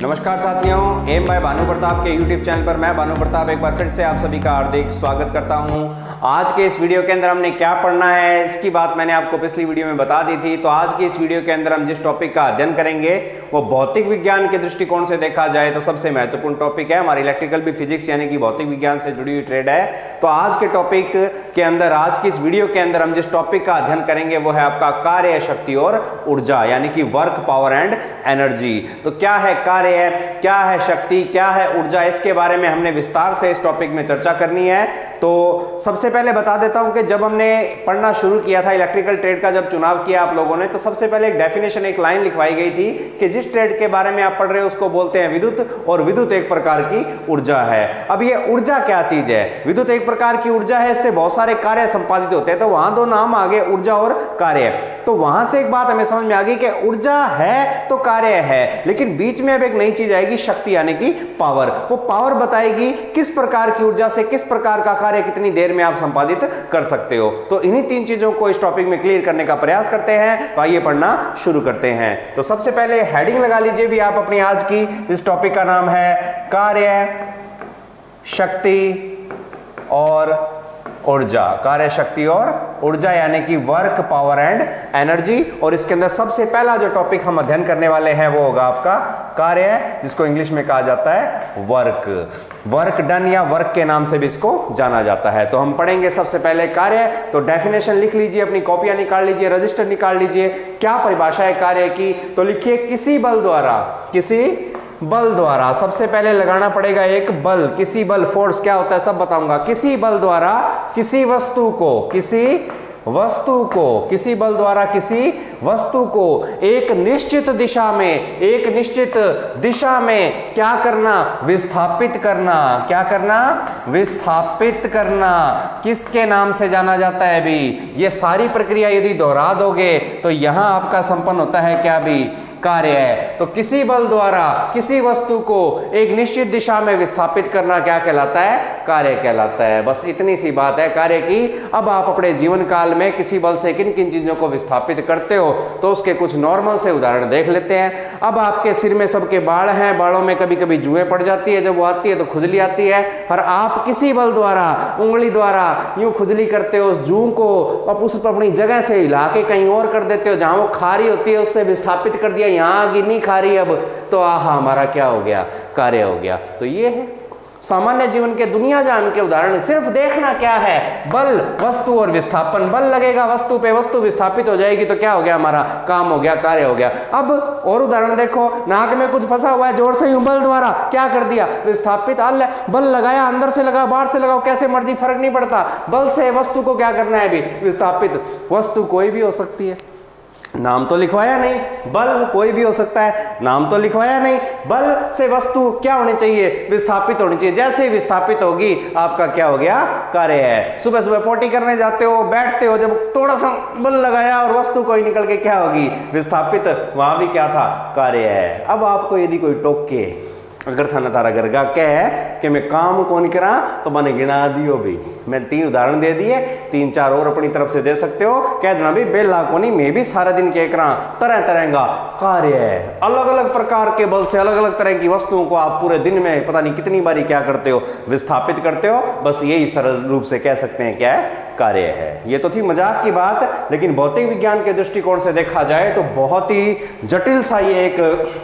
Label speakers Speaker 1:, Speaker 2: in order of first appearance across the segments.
Speaker 1: नमस्कार साथियों, M bye Bhanu Pratap के YouTube चैनल पर मैं भानु प्रताप एक बार फिर से आप सभी का हार्दिक स्वागत करता हूं। आज के इस वीडियो के अंदर हमने क्या पढ़ना है इसकी बात मैंने आपको पिछली वीडियो में बता दी थी। तो आज की इस वीडियो के अंदर हम जिस टॉपिक का अध्ययन करेंगे वो भौतिक विज्ञान के दृष्टिकोण से देखा जाए तो सबसे महत्वपूर्ण टॉपिक है। हमारी इलेक्ट्रिकल भी फिजिक्स यानी कि भौतिक विज्ञान से जुड़ी हुई ट्रेड है। तो आज के टॉपिक के अंदर, आज की इस वीडियो के अंदर हम जिस टॉपिक का अध्ययन करेंगे वो है आपका कार्य, शक्ति और ऊर्जा यानी कि वर्क, पावर एंड एनर्जी। तो क्या है कार्य, क्या है शक्ति, क्या है ऊर्जा, इसके बारे में हमने विस्तार से इस टॉपिक में चर्चा करनी है। तो सबसे पहले बता देता हूं कि जब हमने पढ़ना शुरू किया था, इलेक्ट्रिकल ट्रेड का जब चुनाव किया आप लोगों ने, तो सबसे पहले एक डेफिनेशन, एक लाइन लिखवाई गई थी कि जिस ट्रेड के बारे में आप पढ़ रहे हो उसको बोलते हैं विद्युत, और विद्युत एक प्रकार की ऊर्जा है। अब ये ऊर्जा क्या चीज है? विद्युत एक प्रकार की ऊर्जा है, इससे बहुत सारे कार्य संपादित होते हैं। तो वहां दो नाम आ गए, ऊर्जा और कार्य। तो वहां से एक बात हमें समझ में आ गई कि ऊर्जा है तो कार्य है, लेकिन बीच में अब एक नई चीज आएगी, शक्ति यानी कि पावर। वो पावर बताएगी किस प्रकार की ऊर्जा से किस प्रकार का कार्य कितनी देर में आप संपादित कर सकते हो। तो इन्हीं तीन चीजों को इस टॉपिक में क्लियर करने का प्रयास करते हैं। तो आइए पढ़ना शुरू करते हैं। तो सबसे पहले हेडिंग लगा लीजिए भी आप अपनी आज की। इस टॉपिक का नाम है कार्य, शक्ति और ऊर्जा। कार्य, शक्ति और ऊर्जा यानी कि वर्क, पावर एंड एनर्जी। और इसके अंदर सबसे पहला जो टॉपिक हम अध्ययन करने वाले हैं वो होगा आपका कार्य, जिसको इंग्लिश में कहा जाता है वर्क। वर्क डन या वर्क के नाम से भी इसको जाना जाता है। तो हम पढ़ेंगे सबसे पहले कार्य। तो डेफिनेशन लिख लीजिए, अपनी कॉपियां निकाल लीजिए, रजिस्टर निकाल लीजिए। क्या परिभाषा है कार्य की? तो लिखिए किसी बल द्वारा, किसी बल द्वारा। सबसे पहले लगाना पड़ेगा एक बल, किसी बल, फोर्स क्या होता है सब बताऊंगा। किसी बल द्वारा किसी वस्तु को, किसी वस्तु को, किसी बल द्वारा किसी वस्तु को एक निश्चित दिशा में, एक निश्चित दिशा में क्या करना? विस्थापित करना। क्या करना? विस्थापित करना। किसके नाम से जाना जाता है भी? ये सारी प्रक्रिया यदि दोहरा दोगे तो यहां आपका संपन्न होता है क्या भी? कार्य है। तो किसी बल द्वारा किसी वस्तु को एक निश्चित दिशा में विस्थापित करना क्या कहलाता है? कार्य कहलाता है। बस इतनी सी बात है कार्य की। अब आप अपने जीवन काल में किसी बल से किन किन चीजों को विस्थापित करते हो तो उसके कुछ नॉर्मल से उदाहरण देख लेते हैं। अब आपके सिर में सबके बाल हैं, बालों में कभी कभी जुएं पड़ जाती है, जब वो आती है तो खुजली आती है, और आप किसी बल द्वारा, उंगली द्वारा यूं खुजली करते हो, उस जू को उस अपनी जगह से हिला के कहीं और कर देते हो, जहां वो खारी होती है उससे विस्थापित कर दिया, यहां आगे नहीं खा रही अब, तो आहा हमारा क्या हो गया? कार्य हो गया। तो ये है सामान्य जीवन के दुनिया जान के उदाहरण। सिर्फ देखना क्या है? बल, वस्तु और विस्थापन। बल लगेगा वस्तु पे, वस्तु विस्थापित हो जाएगी तो क्या हो गया? हमारा काम हो गया, कार्य हो गया। अब और उदाहरण देखो, नाक में कुछ फंसा हुआ है, जोर से यूं बल द्वारा क्या कर दिया? विस्थापित। बल लगाया, अंदर से लगा, बाहर से लगाओ, कैसे मर्जी, फर्क नहीं पड़ता। बल से वस्तु को क्या करना है भी? विस्थापित। वस्तु कोई भी हो सकती है, नाम तो लिखवाया नहीं। बल कोई भी हो सकता है, नाम तो लिखवाया नहीं। बल से वस्तु क्या होनी चाहिए? विस्थापित होनी चाहिए। जैसे ही विस्थापित होगी आपका क्या हो गया? कार्य है। सुबह सुबह पोटी करने जाते हो, बैठते हो, जब थोड़ा सा बल लगाया और वस्तु कोई निकल के क्या होगी? विस्थापित। वहां भी क्या था? कार्य है। अब आपको यदि कोई टोके, अगर थाना तारा गरगा क्या है कि मैं काम कौन करा, तो मैंने गिना दियो भी। मैं 3 उदाहरण दे दिए, 3-4 और अपनी तरफ से दे सकते हो। कह देना भी बेला कोनी, मैं भी सारा दिन क्या करा? तरह तरह का कार्य है। अलग अलग प्रकार के बल से अलग अलग तरह की वस्तुओं को आप पूरे दिन में पता नहीं कितनी बारी क्या करते हो? विस्थापित करते हो। बस यही सरल रूप से कह सकते हैं क्या है? कार्य है। ये तो थी मजाक की बात, लेकिन भौतिक विज्ञान के दृष्टिकोण से देखा जाए तो बहुत ही जटिल सा ये एक,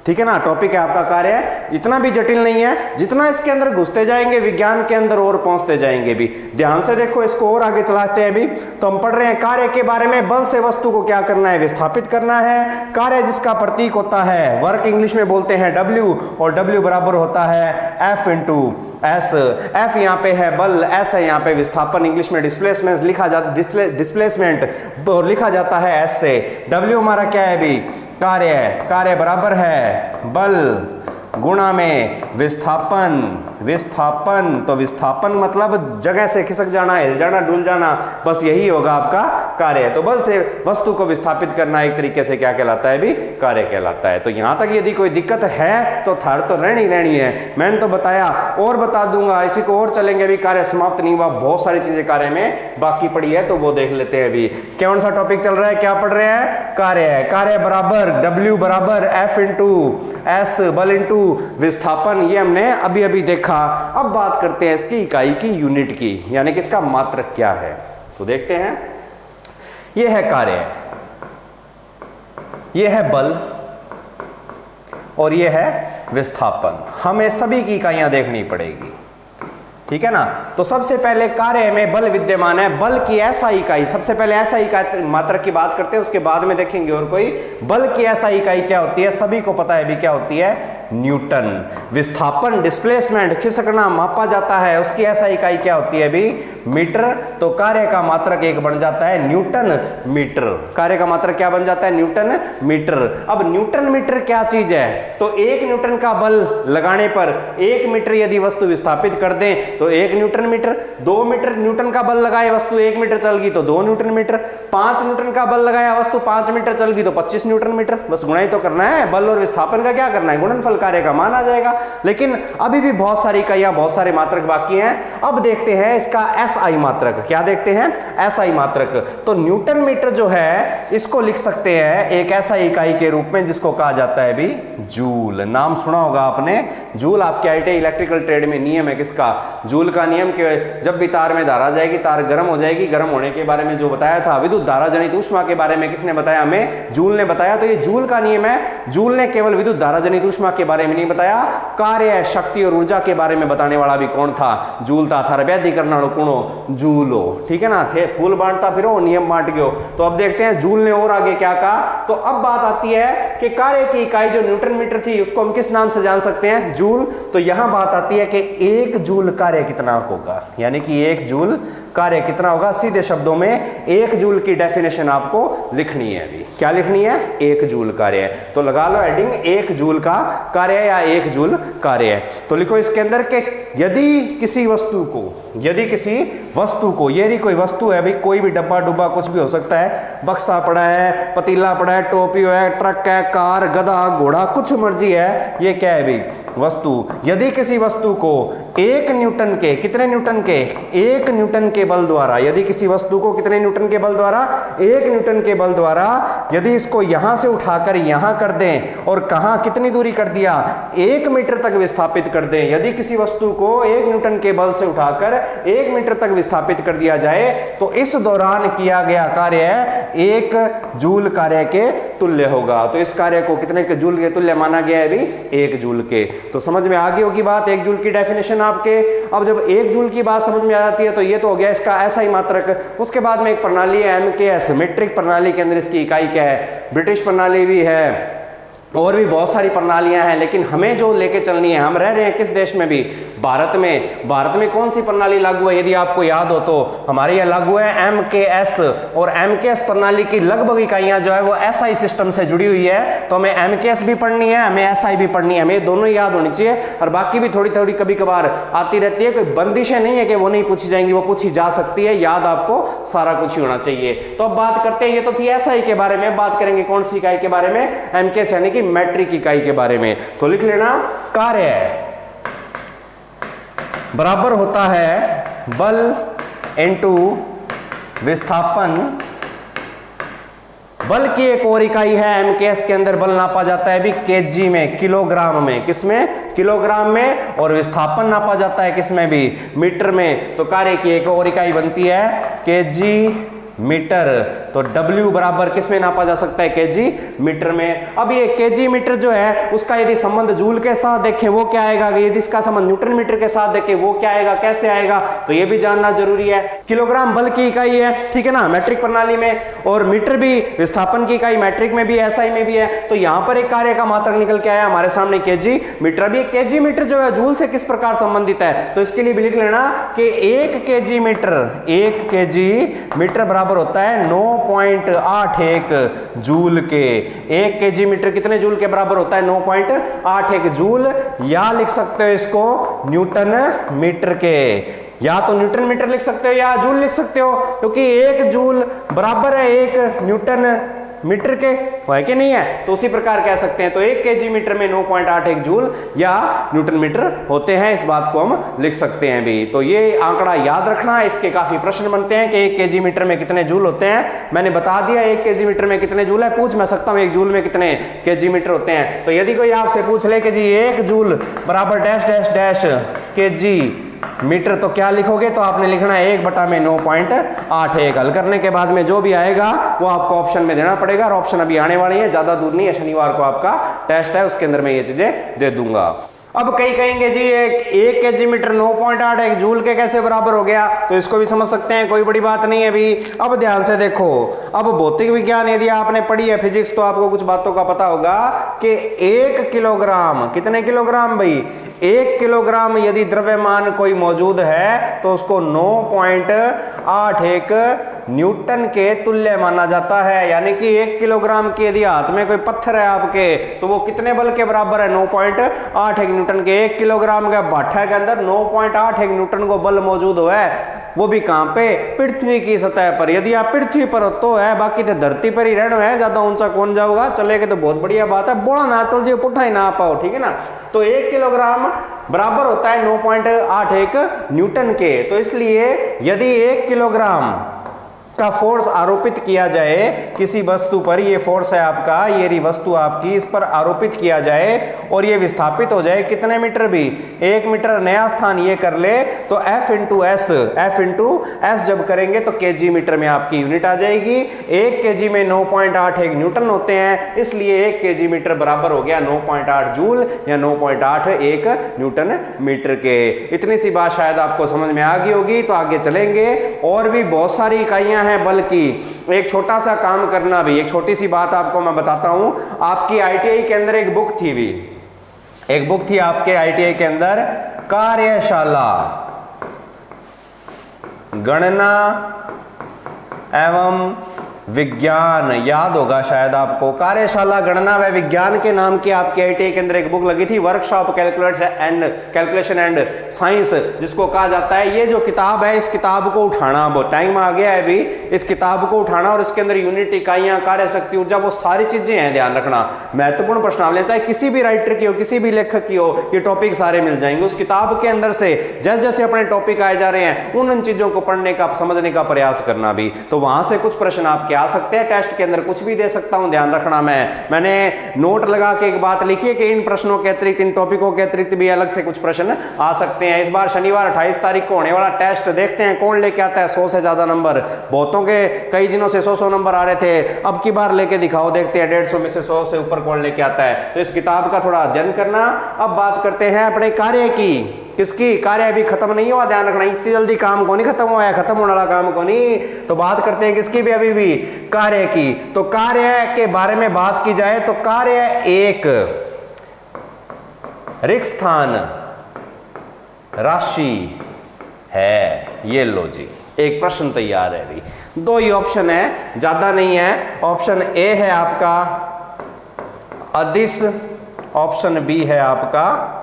Speaker 1: ठीक है ना, टॉपिक है आपका कार्य। इतना भी जटिल नहीं है, जितना इसके अंदर घुसते जाएंगे विज्ञान के अंदर और पहुंचते जाएंगे भी। ध्यान से देखो, इसको और आगे चलाते हैं भी। तो हम पढ़ रहे हैं कार्य के बारे में। बल से वस्तु को क्या करना है? विस्थापित करना है। कार्य जिसका प्रतीक होता है वर्क, इंग्लिश में बोलते हैं W, और W बराबर होता है F × S। F यहाँ पे है बल, S है यहाँ पे विस्थापन, इंग्लिश में डिस्प्लेसमेंट लिखा जाता, डिस्प्लेसमेंट लिखा जाता है S से। W हमारा क्या है भी? कार्य है। कार्य बराबर है बल गुणा में विस्थापन, विस्थापन तो विस्थापन मतलब जगह से खिसक जाना, हिल जाना, डुल जाना, बस यही होगा आपका कार्य। तो बल से वस्तु को विस्थापित करना एक तरीके से क्या कहलाता है भी, कार्य कहलाता है। तो यहां तक यदि कोई दिक्कत है तो थार तो रहनी है, मैंने तो बताया और बता दूंगा, इसी को और चलेंगे। अभी कार्य समाप्त नहीं हुआ, बहुत सारी चीजें कार्य में बाकी पड़ी है, तो वो देख लेते हैं। अभी कौन सा टॉपिक चल रहा है, क्या पढ़ रहे हैं, कार्य है। कार्य बराबर W बराबर F इंटू S, बल इंटू विस्थापन, ये हमने अभी अभी देखा। अब बात करते हैं इसकी इकाई की, यूनिट की, यानी कि इसका मात्रक क्या है। तो देखते हैं, ये है कार्य, ये है बल और ये है विस्थापन। हमें सभी की इकाइयां देखनी पड़ेगी, ठीक है ना। तो सबसे पहले कार्य में बल विद्यमान है, बल की ऐसा इकाई, सबसे पहले ऐसा इकाई मात्रक की बात करते हैं, उसके बाद में देखेंगे और कोई। बल की ऐसा इकाई क्या होती है, सभी को पता है भी, क्या होती है, न्यूटन। विस्थापन डिस्प्लेसमेंट, खिसकना मापा जाता है, उसकी ऐसा इकाई क्या होती है भी, मीटर। तो कार्य का मात्रक एक बन जाता है न्यूटन मीटर। कार्य का मात्रक क्या बन जाता है, न्यूटन मीटर। अब न्यूटन मीटर क्या चीज है, तो 1 न्यूटन का बल लगाने पर 1 मीटर यदि वस्तु विस्थापित कर दें तो 1 न्यूटन मीटर। 2 मीटर न्यूटन का बल लगाए वस्तु 1 मीटर चल गई तो 2 न्यूटन मीटर। 5 न्यूटन का बल लगाया वस्तु 5 मीटर चल गई तो 25 न्यूटन मीटर। बस गुणा ही तो करना है, बल और विस्थापन का क्या करना है, गुणनफल कार्य का मान आ जाएगा। लेकिन अभी भी बहुत सारी इकाइयां, बहुत सारे मात्रक बाकी हैं। अब देखते हैं इसका एसआई मात्रक। क्या देखते हैं, एसआई मात्रक। तो न्यूटन मीटर जो है इसको लिख सकते हैं एक ऐसा इकाई के रूप में जिसको कहा जाता है भी जूल। नाम सुना होगा आपने, जूल। आपके आईटी इलेक्ट्रिकल ट्रेड में नियम है किसका, जूल का नियम के जब भी तार में धारा जाएगी, तार गर्म हो जाएगी, गर्म होने के बारे में जो बताया था, विद्युत धारा जनित ऊष्मा के बारे में किसने बताया, हमें जूल ने बताया। तो ये जूल का नियम है। जूल ने केवल विद्युत धारा जनित ऊष्मा के बारे में नहीं बताया, कार्य, शक्ति और ऊर्जा के बारे में बताने वाला भी कौन था, जूल था। थर्व्याधिकरण कुणो जूलो, ठीक है ना। थे फूल बांटता फिरो नियम बांट गयो। तो अब देखते हैं जूल ने और आगे क्या कहा। तो अब बात आती है कि कार्य की इकाई जो न्यूटन मीटर थी उसको हम किस नाम से जान सकते हैं, जूल। तो यहां बात आती है कि 1 जूल कार्य कितना होगा, यानी कि 1 जूल कार्य कितना होगा। सीधे शब्दों में 1 जूल की डेफिनेशन आपको लिखनी है। अभी क्या लिखनी है, 1 जूल कार्य। तो लगा लो हेडिंग, 1 जूल का कार्य या 1 जूल कार्य। तो लिखो इसके अंदर के यदि किसी वस्तु को, ये नहीं कोई वस्तु है भाई, कोई भी डब्बा डुब्बा कुछ भी हो सकता है, बक्सा पड़ा है, पतीला पड़ा है, टोपी है, ट्रक है, कार, गधा, घोड़ा, कुछ मर्जी है, ये क्या है भाई, वस्तु। यदि किसी वस्तु को 1 न्यूटन के, कितने न्यूटन के, 1 न्यूटन के बल द्वारा, यदि किसी वस्तु को कितने न्यूटन के बल द्वारा, 1 न्यूटन के बल द्वारा यदि इसको यहां से उठाकर यहां कर दें और कहां कितनी दूरी कर दिया, 1 मीटर तक विस्थापित कर दें। यदि किसी वस्तु को 1 न्यूटन के बल से उठाकर 1 मीटर तक विस्थापित कर दिया जाए तो इस दौरान किया गया कार्य 1 जूल कार्य के तुल्य होगा। तो इस कार्य को कितने के जूल के तुल्य माना गया है भी, 1 जूल के। तो समझ में आ गई होगी बात, 1 जूल की डेफिनेशन आपके। अब जब 1 जूल की बात समझ में आ जाती है तो ये तो हो गया इसका ऐसा ही मात्रक। उसके बाद में एक प्रणाली है MKS, मीट्रिक प्रणाली के अंदर इसकी इकाई क्या है, ब्रिटिश प्रणाली भी है और भी बहुत सारी प्रणालियां हैं। लेकिन हमें जो लेके चलनी है, हम रह रहे हैं किस देश में भी, भारत में। भारत में कौन सी प्रणाली लागू है, यदि आपको याद हो तो हमारे यहाँ लागू है MKS। और MKS प्रणाली की लगभग इकाइयां जो है वो SI सिस्टम से जुड़ी हुई है। तो हमें MKS भी पढ़नी है, हमें SI भी पढ़नी है, हमें दोनों याद होनी चाहिए। और बाकी भी थोड़ी थोड़ी कभी कभार आती रहती है, कोई बंदिशें नहीं है कि वो नहीं पूछी जाएंगी, वो पूछी जा सकती है। याद आपको सारा कुछ ही होना चाहिए। तो अब बात करते हैं, ये तो थी SI के बारे में, बात करेंगे कौन सी इकाई के बारे में, MKS यानी कि मैट्रिक इकाई के बारे में। तो लिख लेना, कार्य बराबर होता है बल इंटू विस्थापन। बल की एक और इकाई है MKS के अंदर, बल नापा जाता है भी केजी में, किलोग्राम में, किसमें, किलोग्राम में। और विस्थापन नापा जाता है किसमें भी, मीटर में। तो कार्य की एक और इकाई बनती है केजी मीटर। तो W बराबर किस में नापा जा सकता है, केजी मीटर में। अब ये केजी मीटर जो है उसका यदि संबंध जूल के साथ देखें वो क्या आएगा, यदि इसका संबंध न्यूटन मीटर के साथ देखें वो क्या आएगा, कैसे आएगा, तो ये भी जानना जरूरी है। किलोग्राम बल की इकाई है, ठीक है ना, मैट्रिक प्रणाली में। और मीटर भी विस्थापन की इकाई, मैट्रिक में भी SI में भी है। तो यहां पर एक कार्य का मात्रक निकल के आया हमारे सामने, केजी मीटर। भी केजी मीटर जो है जूल से किस प्रकार संबंधित है, तो इसके लिए भी लिख लेना कि 1 केजी मीटर, 1 केजी मीटर बराबर बराबर होता है 9.81 जूल के। 1 केजी मीटर कितने जूल के बराबर होता है? 9.81 जूल, या लिख सकते हो इसको न्यूटन मीटर के। या तो न्यूटन मीटर लिख सकते हो या जूल लिख सकते हो, क्योंकि 1 जूल बराबर है 1 न्यूटन मीटर के, है कि नहीं है? तो उसी प्रकार कह सकते हैं। तो 1 केजी मीटर में 9.81 जूल या न्यूटन मीटर होते हैं, इस बात को हम लिख सकते हैं भी। तो ये आंकड़ा याद रखना, इसके काफी प्रश्न बनते हैं कि 1 केजी मीटर में कितने जूल होते हैं। मैंने बता दिया 1 केजी मीटर में कितने जूल है, पूछ मैं सकता हूं 1 जूल में कितने केजी मीटर होते हैं। तो यदि कोई आपसे पूछ ले कि जी 1 जूल बराबर dash dash dash KG metre, तो क्या लिखोगे? तो आपने लिखना है 1/9.81। हल करने के बाद में जो भी आएगा वो आपको ऑप्शन में देना पड़ेगा, और ऑप्शन अभी आने वाली है, ज्यादा दूर नहीं है, शनिवार को आपका टेस्ट है, उसके अंदर मैं ये चीजें दे दूंगा। अब कई कहेंगे जी 1 केजी मीटर 9.81 जूल के कैसे बराबर हो गया? तो इसको भी समझ सकते हैं, कोई बड़ी बात नहीं है भी। अब ध्यान से देखो, अब भौतिक विज्ञान यदि आपने पढ़ी है, फिजिक्स, तो आपको कुछ बातों का पता होगा कि 1 किलोग्राम, कितने किलोग्राम भाई? 1 किलोग्राम यदि द्रव्यमान कोई मौजूद है तो उसको 9.81 न्यूटन के तुल्य माना जाता है। यानी कि 1 किलोग्राम की यदि हाथ में कोई पत्थर है आपके, तो वो कितने बल के बराबर है? 9.81 न्यूटन के। 1 किलोग्राम का भाठा के अंदर 9.81 न्यूटन को बल मौजूद हुआ है, वो भी कहां पे? पृथ्वी की सतह पर। यदि आप पृथ्वी पर हो तो है, बाकी तो धरती पर ही रहना है, ज्यादा ऊंचा कौन जाओगा? चलेगा तो बहुत बढ़िया बात है, बोला ना चल जी पुठा ही ना पाओ, ठीक है ना? तो 1 किलोग्राम बराबर होता है 9.81 न्यूटन के। तो इसलिए यदि 1 किलोग्राम का फोर्स आरोपित किया जाए किसी वस्तु पर, ये फोर्स है आपका, ये रही वस्तु आपकी, इस पर आरोपित किया जाए और ये विस्थापित हो जाए कितने मीटर भी? 1 मीटर, नया स्थान ये कर ले, तो F इंटू एस जब करेंगे तो केजी मीटर में आपकी यूनिट आ जाएगी। 1 केजी में 9.81 न्यूटन होते हैं, इसलिए 1 केजी मीटर बराबर हो गया 9.8 जूल या 9.81 न्यूटन मीटर के। इतनी सी बात शायद आपको समझ में आ गई होगी। तो आगे चलेंगे, और भी बहुत सारी इकाइयां हैं बल की। एक छोटा सा काम करना भी, एक छोटी सी बात आपको मैं बताता हूं। आपकी आईटीआई के अंदर एक बुक थी भी, एक बुक थी आपके आईटीआई के अंदर, कार्यशाला गणना एवं विज्ञान, याद होगा शायद आपको। कार्यशाला गणना व विज्ञान के नाम की आपके आईटीआई के अंदर एक बुक लगी थी, वर्कशॉप कैलकुलेशन एंड साइंस, जिसको कहा जाता है। ये जो किताब है, इस किताब को उठाना, बहुत टाइम आ गया है अभी, इस किताब को उठाना और इसके अंदर यूनिट, इकाइयां, कार्य शक्ति, ऊर्जा, वो सारी चीजें हैं, ध्यान रखना। महत्वपूर्ण प्रश्नावली, चाहे किसी भी राइटर की हो, किसी भी लेखक की हो, ये टॉपिक सारे मिल जाएंगे उस किताब के अंदर से। जैसे जैसे अपने टॉपिक आए जा रहे हैं, उन चीजों को पढ़ने का, समझने का प्रयास करना भी। तो वहां से कुछ प्रश्न आपके आ सकते हैं, टेस्ट के अंदर कुछ भी दे सकता हूं, ध्यान रखना। मैंने नोट लगा के एक बात लिखी है कि इन प्रश्नों के अतिरिक्त, इन टॉपिकों के अतिरिक्त भी अलग से कुछ प्रश्न आ सकते हैं। इस बार शनिवार 28 तारीख को होने वाला टेस्ट, देखते हैं कौन लेके आता है 100 से ज्यादा नंबर। बहुतों के कई दिनों से 100 नंबर आ रहे थे, अब की बार लेके दिखाओ, देखते हैं 150 में से 100 से ऊपर कौन लेके आता है। तो इस किताब का थोड़ा अध्ययन करना। अब बात करते हैं अपने कार्य की। किसकी? कार्य अभी खत्म नहीं हुआ, ध्यान रखना। इतनी जल्दी काम को नहीं खत्म हुआ है, खत्म होने वाला काम को नहीं। तो बात करते हैं किसकी भी, अभी भी कार्य की। तो कार्य के बारे में बात की जाए तो कार्य एक रिक्त स्थान राशि है। ये लो जी, एक प्रश्न तैयार है अभी। 2 ही ऑप्शन है, ज्यादा नहीं है। ऑप्शन ए है आपका अदिश, ऑप्शन बी है आपका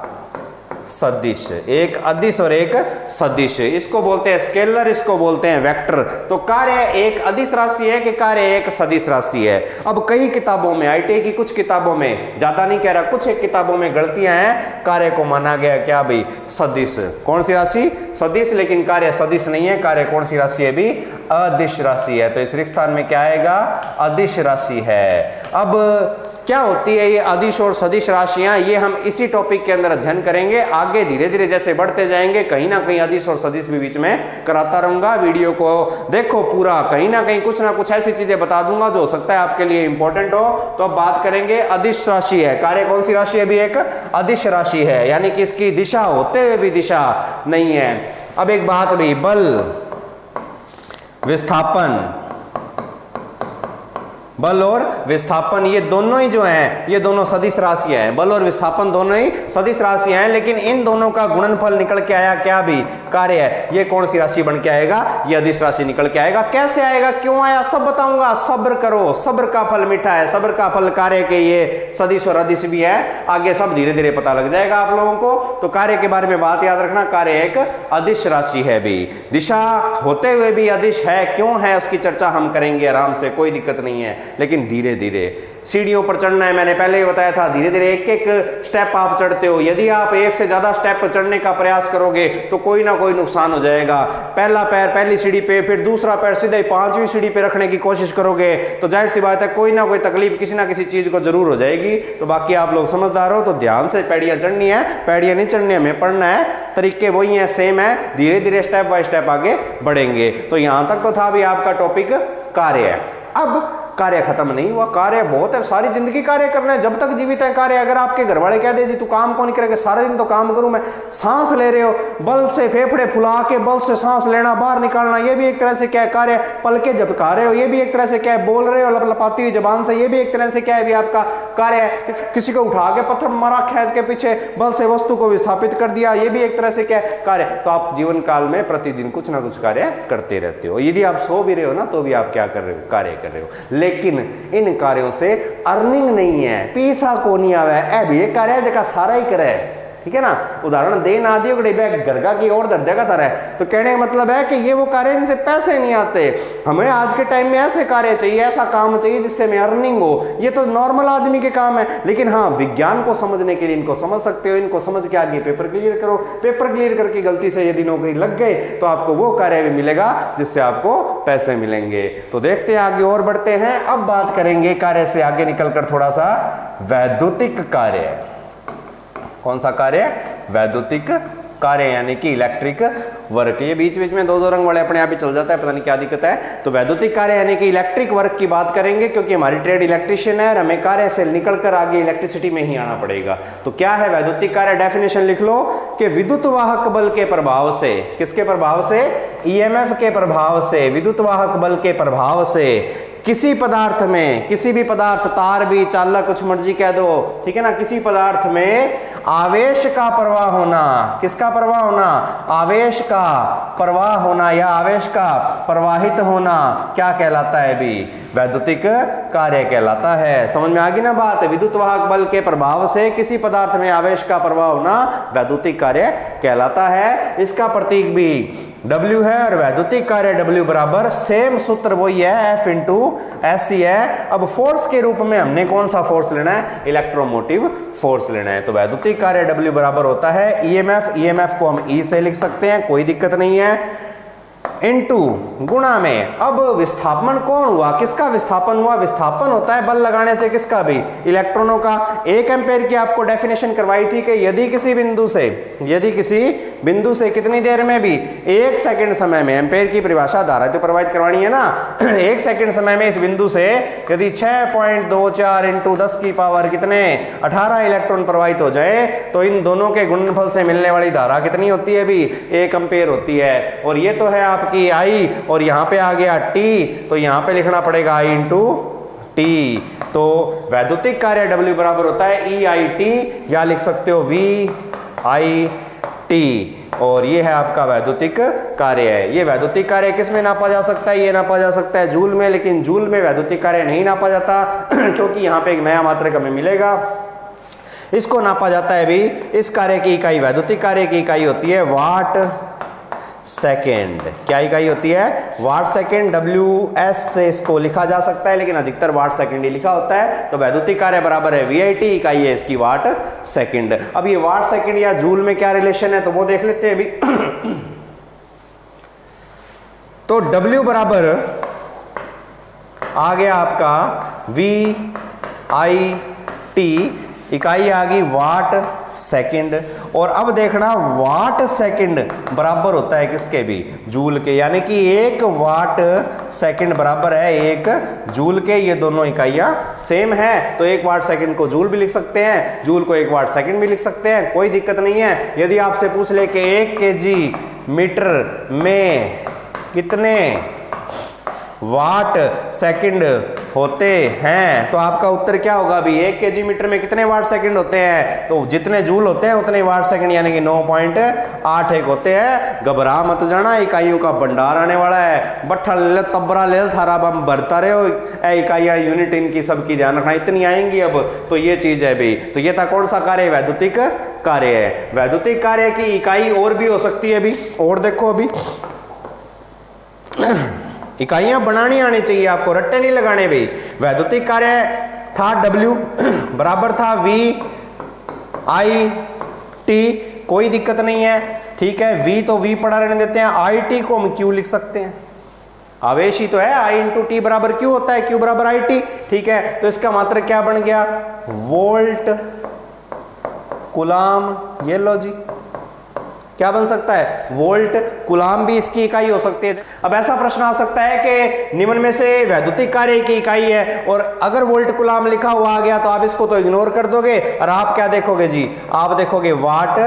Speaker 1: सदिश। एक अदिश और एक सदिश, इसको बोलते हैं स्केलर, इसको बोलते हैं वेक्टर। तो कार्य एक अदिश राशि है कि कार्य एक सदिश राशि है। अब कई किताबों में, आईटीआई की कुछ किताबों में, ज्यादा नहीं कह रहा, कुछ एक किताबों में गलतियां हैं, कार्य को माना गया क्या भाई? सदिश। कौन सी राशि? सदिश। लेकिन कार्य सदिश नहीं है, कार्य कौन सी राशि है भी? अदिश राशि है। तो इस रिक्त स्थान में क्या आएगा? अदिश राशि है। अब क्या होती है ये अदिश और सदिश राशियां, ये हम इसी टॉपिक के अंदर अध्ययन करेंगे। आगे धीरे धीरे जैसे बढ़ते जाएंगे, कहीं ना कहीं अदिश और सदिश भी बीच में कराता रहूंगा। वीडियो को देखो पूरा, कहीं ना कहीं कुछ ना कुछ ऐसी चीजें बता दूंगा जो हो सकता है आपके लिए इंपॉर्टेंट हो। तो अब बात करेंगे, अदिश राशि है। कार्य कौन सी राशि है भी? एक अदिश राशि है, यानी कि इसकी दिशा होते हुए भी दिशा नहीं है। अब एक बात भी, बल, विस्थापन बल और विस्थापन ये दोनों ही जो हैं, ये दोनों सदिश राशियां हैं। बल और विस्थापन दोनों ही सदिश राशियां हैं, लेकिन इन दोनों का गुणनफल निकल के आया क्या भी कार्य है। ये कौन सी राशि बन के आएगा, ये अदिश राशि निकल के आएगा। कैसे आएगा, क्यों आया, सब बताऊंगा। सब्र करो, सब्र का फल मीठा है। सब्र का फल कार्य के ये सदिश और अदिश भी है, आगे सब धीरे धीरे पता लग जाएगा आप लोगों को। तो कार्य के बारे में बात याद रखना, कार्य एक अदिश राशि है भी, दिशा होते हुए भी अदिश है। क्यों है उसकी चर्चा हम करेंगे आराम से, कोई दिक्कत नहीं है, लेकिन धीरे धीरे सीढ़ियों पर चढ़ना है। मैंने पहले ही बताया था, धीरे धीरे एक एक स्टेप आप चढ़ते हो। यदि आप एक से ज्यादा स्टेप पर चढ़ने का प्रयास करोगे तो कोई ना कोई नुकसान हो जाएगा। पहला पैर पहली सीढ़ी पे, फिर दूसरा पैर सीधे 5वीं सीढ़ी पे रखने की कोशिश करोगे तो जाहिर सी बात है कोई ना कोई तकलीफ किसी ना किसी चीज को जरूर हो जाएगी। तो बाकी आप लोग समझदार हो तो ध्यान से पैड़ियां चढ़नी है, पैड़ियां नहीं चढ़नी, हमें पढ़ना है। तरीके वही है, सेम है, धीरे धीरे स्टेप बाय स्टेप आगे बढ़ेंगे। तो यहां तक तो था भी आपका टॉपिक कार्य है। अब कार्य खत्म नहीं हुआ, कार्य बहुत है, सारी जिंदगी कार्य करना है, जब तक जीवित है कार्य। अगर आपके घर वाले कह दे जी तू काम कौन करेगा, सारा दिन तो काम करूं मैं। सांस ले रहे हो, बल से फेफड़े फुला के बल से सांस लेना बाहर निकालना, ये भी एक तरह से क्या है कार्य। पलके झपका रहे हो, ये भी एक तरह से क्या है, बोल रहे हो लपलपाती हुई जबान से, ये भी एक तरह से क्या है भी आपका कार्य है। किसी को उठा के पत्थर मारा खींच के पीछे, बल से वस्तु को विस्थापित कर दिया, ये भी एक तरह से क्या है कार्य। तो आप जीवन काल में प्रतिदिन कुछ ना कुछ कार्य करते रहते हो। यदि आप सो भी रहे हो ना तो भी आप क्या कर रहे हो, कार्य कर रहे हो। लेकिन इन कार्यों से अर्निंग नहीं है, पैसा को नहीं आवे। ए भी एक कार्य है जगह सारा ही करे, ठीक है ना। उदाहरण दे ना दियो घर का की और दर्द का तरह। तो कहने का मतलब है कि ये वो कार्य जिनसे पैसे नहीं आते। हमें आज के टाइम में ऐसे कार्य चाहिए, ऐसा काम चाहिए जिससे हमें अर्निंग हो। ये तो नॉर्मल आदमी के काम है, लेकिन हाँ विज्ञान को समझने के लिए इनको समझ सकते हो। इनको समझ के आगे पेपर क्लियर करो। पेपर क्लियर करके गलती से यदि नौकरी लग गई तो आपको वो कार्य भी मिलेगा जिससे आपको पैसे मिलेंगे। तो देखते हैं आगे और बढ़ते हैं। अब बात करेंगे कार्य से आगे निकलकर थोड़ा सा वैद्युतिक कार्य। कौन सा कार्य, वैद्युतिक कार्य यानी कि इलेक्ट्रिक वर्क। ये बीच बीच में दो दो रंग वाले अपने आप ही चल जाता है, पता नहीं क्या दिक्कत है। तो वैद्युतिक कार्य यानी कि इलेक्ट्रिक वर्क की बात करेंगे, क्योंकि हमारी ट्रेड इलेक्ट्रिशियन है और हमें कार्य से निकलकर आगे इलेक्ट्रिसिटी में ही आना पड़ेगा। तो क्या है वैद्युतिक कार्य, डेफिनेशन लिख लो कि विद्युत वाहक बल के प्रभाव से, किसके प्रभाव से, ईएमएफ के प्रभाव से, विद्युत वाहक बल के प्रभाव से किसी पदार्थ में, किसी भी पदार्थ, तार भी, चालक, कुछ मर्जी कह दो, ठीक है ना, किसी पदार्थ में आवेश का प्रवाह होना। किसका प्रवाह होना, आवेश का प्रवाह होना या आवेश का प्रवाहित होना क्या कहलाता है भी, वैद्युतिक कार्य कहलाता है। समझ में आ गई ना बात। विद्युत वाहक बल के प्रभाव से किसी पदार्थ में आवेश का प्रवाह होना वैद्युतिक कार्य कहलाता है। इसका प्रतीक भी W है और वैद्युतिक कार्य W बराबर सेम सूत्र वही है, F इंटू एस ही है। अब फोर्स के रूप में हमने कौन सा फोर्स लेना है, इलेक्ट्रोमोटिव फोर्स लेना है। तो वैद्युतिक कार्य W बराबर होता है EMF, EMF को हम E से लिख सकते हैं, कोई दिक्कत नहीं है, इनटू गुणा में। अब विस्थापन कौन हुआ, किसका विस्थापन हुआ, विस्थापन होता है बल लगाने से किसका भी, इलेक्ट्रॉनों का। 1 एम्पेयर की आपको डेफिनेशन करवाई थी कि यदि किसी बिंदु से कितनी देर में भी, 1 सेकंड समय में, एम्पेयर की परिभाषा धारा तो प्रोवाइड करवानी है ना 1 सेकंड समय में इस बिंदु से यदि 6.24 इंटू 10 की पावर कितने 18 इलेक्ट्रॉन प्रवाहित हो जाए तो इन दोनों के गुणनफल से मिलने वाली धारा कितनी होती है भी, 1 एम्पेयर होती है। और ये तो है आपकी I और यहां पे आ गया T, तो यहां पे लिखना पड़ेगा I इंटू T। तो वैद्युतिक कार्य W बराबर होता है EIT या लिख सकते हो VIT। और ये है आपका वैद्युतिक कार्य है। ये वैद्युतिक कार्य किस में नापा जा सकता है, ये नापा जा सकता है जूल में, लेकिन जूल में वैद्युतिक कार्य नहीं नापा जाता क्योंकि यहां पे एक नया मात्रक हमें मिलेगा। इसको नापा जाता है भी, इस कार्य की इकाई, वैद्युतिक कार्य की इकाई होती है वाट सेकेंड। क्या इकाई होती है, वाट सेकेंड। WS से इसको लिखा जा सकता है लेकिन अधिकतर वाट सेकेंड ही लिखा होता है। तो वैद्युतिक कार्य बराबर है VIT, इकाई है इसकी वाट सेकेंड। अब ये वाट सेकेंड या जूल में क्या रिलेशन है तो वो देख लेते हैं अभी। तो W बराबर आ गया आपका VIT, इकाई आ गई वाट सेकंड। और अब देखना वाट सेकंड बराबर होता है किसके भी, जूल के, यानी कि 1 वाट सेकंड बराबर है 1 जूल के। ये दोनों इकाइयां सेम है तो 1 वाट सेकंड को जूल भी लिख सकते हैं, जूल को 1 वाट सेकंड भी लिख सकते हैं, कोई दिक्कत नहीं है। यदि आपसे पूछ ले कि 1 kg मीटर में कितने वाट सेकंड होते हैं। तो आपका उत्तर क्या होगा अभी, 1 kg मीटर में कितने वाट सेकंड होते हैं, तो जितने जूल होते हैं उतने वाट सेकंड यानी कि 9.81 होते हैं। घबरा मत जाना, इकाइयों का भंडार आने वाला है। बट्ठा ले तबरा ले थारा बम भरता रहे हो, इकाइयां यूनिट इनकी सबकी ध्यान रखना, इतनी आएंगी अब। तो ये चीज है भाई। तो ये था कौन सा कार्य, वैद्युतिक कार्य है। वैद्युतिक कार्य की इकाई और भी हो सकती है अभी, और देखो अभी इकाइयां बनानी आनी चाहिए आपको, रट्टे नहीं लगाने भाई। वैद्युतिक कार्य था W बराबर था VIT, कोई दिक्कत नहीं है, ठीक है। V तो V पड़ा रहने देते हैं, IT को हम Q लिख सकते हैं, आवेश ही तो है। I इंटू टी बराबर Q होता है, Q बराबर IT, ठीक है। तो इसका मात्रक क्या बन गया, वोल्ट कुलाम। ये लो जी, क्या बन सकता है, वोल्ट कुलाम भी इसकी इकाई हो सकती है। अब ऐसा प्रश्न आ सकता है कि निम्न में से वैद्युतिक कार्य की इकाई है और अगर वोल्ट कुलाम लिखा हुआ आ गया तो आप इसको तो इग्नोर कर दोगे और आप क्या देखोगे जी, आप देखोगे वाट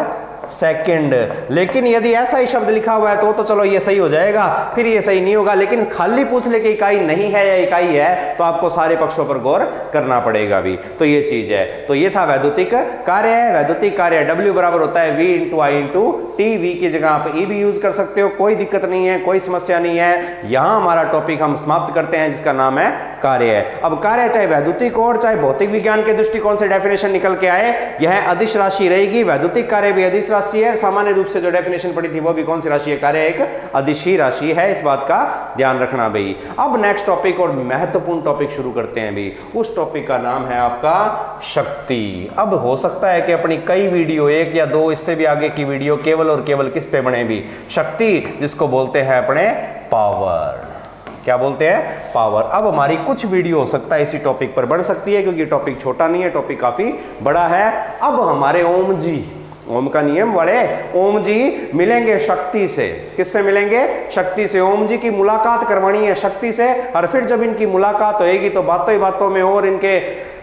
Speaker 1: सेकंड। लेकिन यदि ऐसा ही शब्द लिखा हुआ है तो चलो ये सही हो जाएगा, फिर ये सही नहीं होगा। लेकिन खाली पूछ ले कि इकाई नहीं है या इकाई है तो आपको सारे पक्षों पर गौर करना पड़ेगा भी। तो ये चीज है। तो ये था वैद्युतिक कार्य है। वैद्युतिक कार्य W बराबर होता है V into I into T। V की जगह आप E भी यूज कर सकते हो, कोई दिक्कत नहीं है, कोई समस्या नहीं है। यहां हमारा टॉपिक हम समाप्त करते हैं जिसका नाम है कार्य है। अब कार्य चाहे वैद्युतिक और चाहे भौतिक विज्ञान के दृष्टिकोण से डेफिनेशन निकल के आए, यह अदिश राशि रहेगी। वैद्युतिक कार्य भी अदिश राशि है। सामान्य रूप से जो डेफिनेशन पड़ी थी वो भी कौन सी राशि है, कार्य एक अदिश ही राशि है। इस बात का ध्यान रखना भाई। अब नेक्स्ट टॉपिक और महत्वपूर्ण टॉपिक शुरू करते हैं भाई। उस टॉपिक का नाम है आपका शक्ति। अब हो सकता है कि अपनी कई वीडियो, एक या दो इससे भी आगे की वीडियो केवल और केवल किस पे बने भी, शक्ति, जिसको बोलते हैं अपने पावर। क्या बोलते हैं, पावर। अब हमारी कुछ वीडियो हो सकता है इसी टॉपिक पर बन सकती है क्योंकि टॉपिक छोटा नहीं है, टॉपिक काफी बड़ा है। अब हमारे ओम जी, ओम का नियम वाले ओम जी मिलेंगे शक्ति से। किससे मिलेंगे, शक्ति से। ओम जी की मुलाकात करवानी है शक्ति से। और फिर जब इनकी मुलाकात होएगी तो बातों ही बातों में और इनके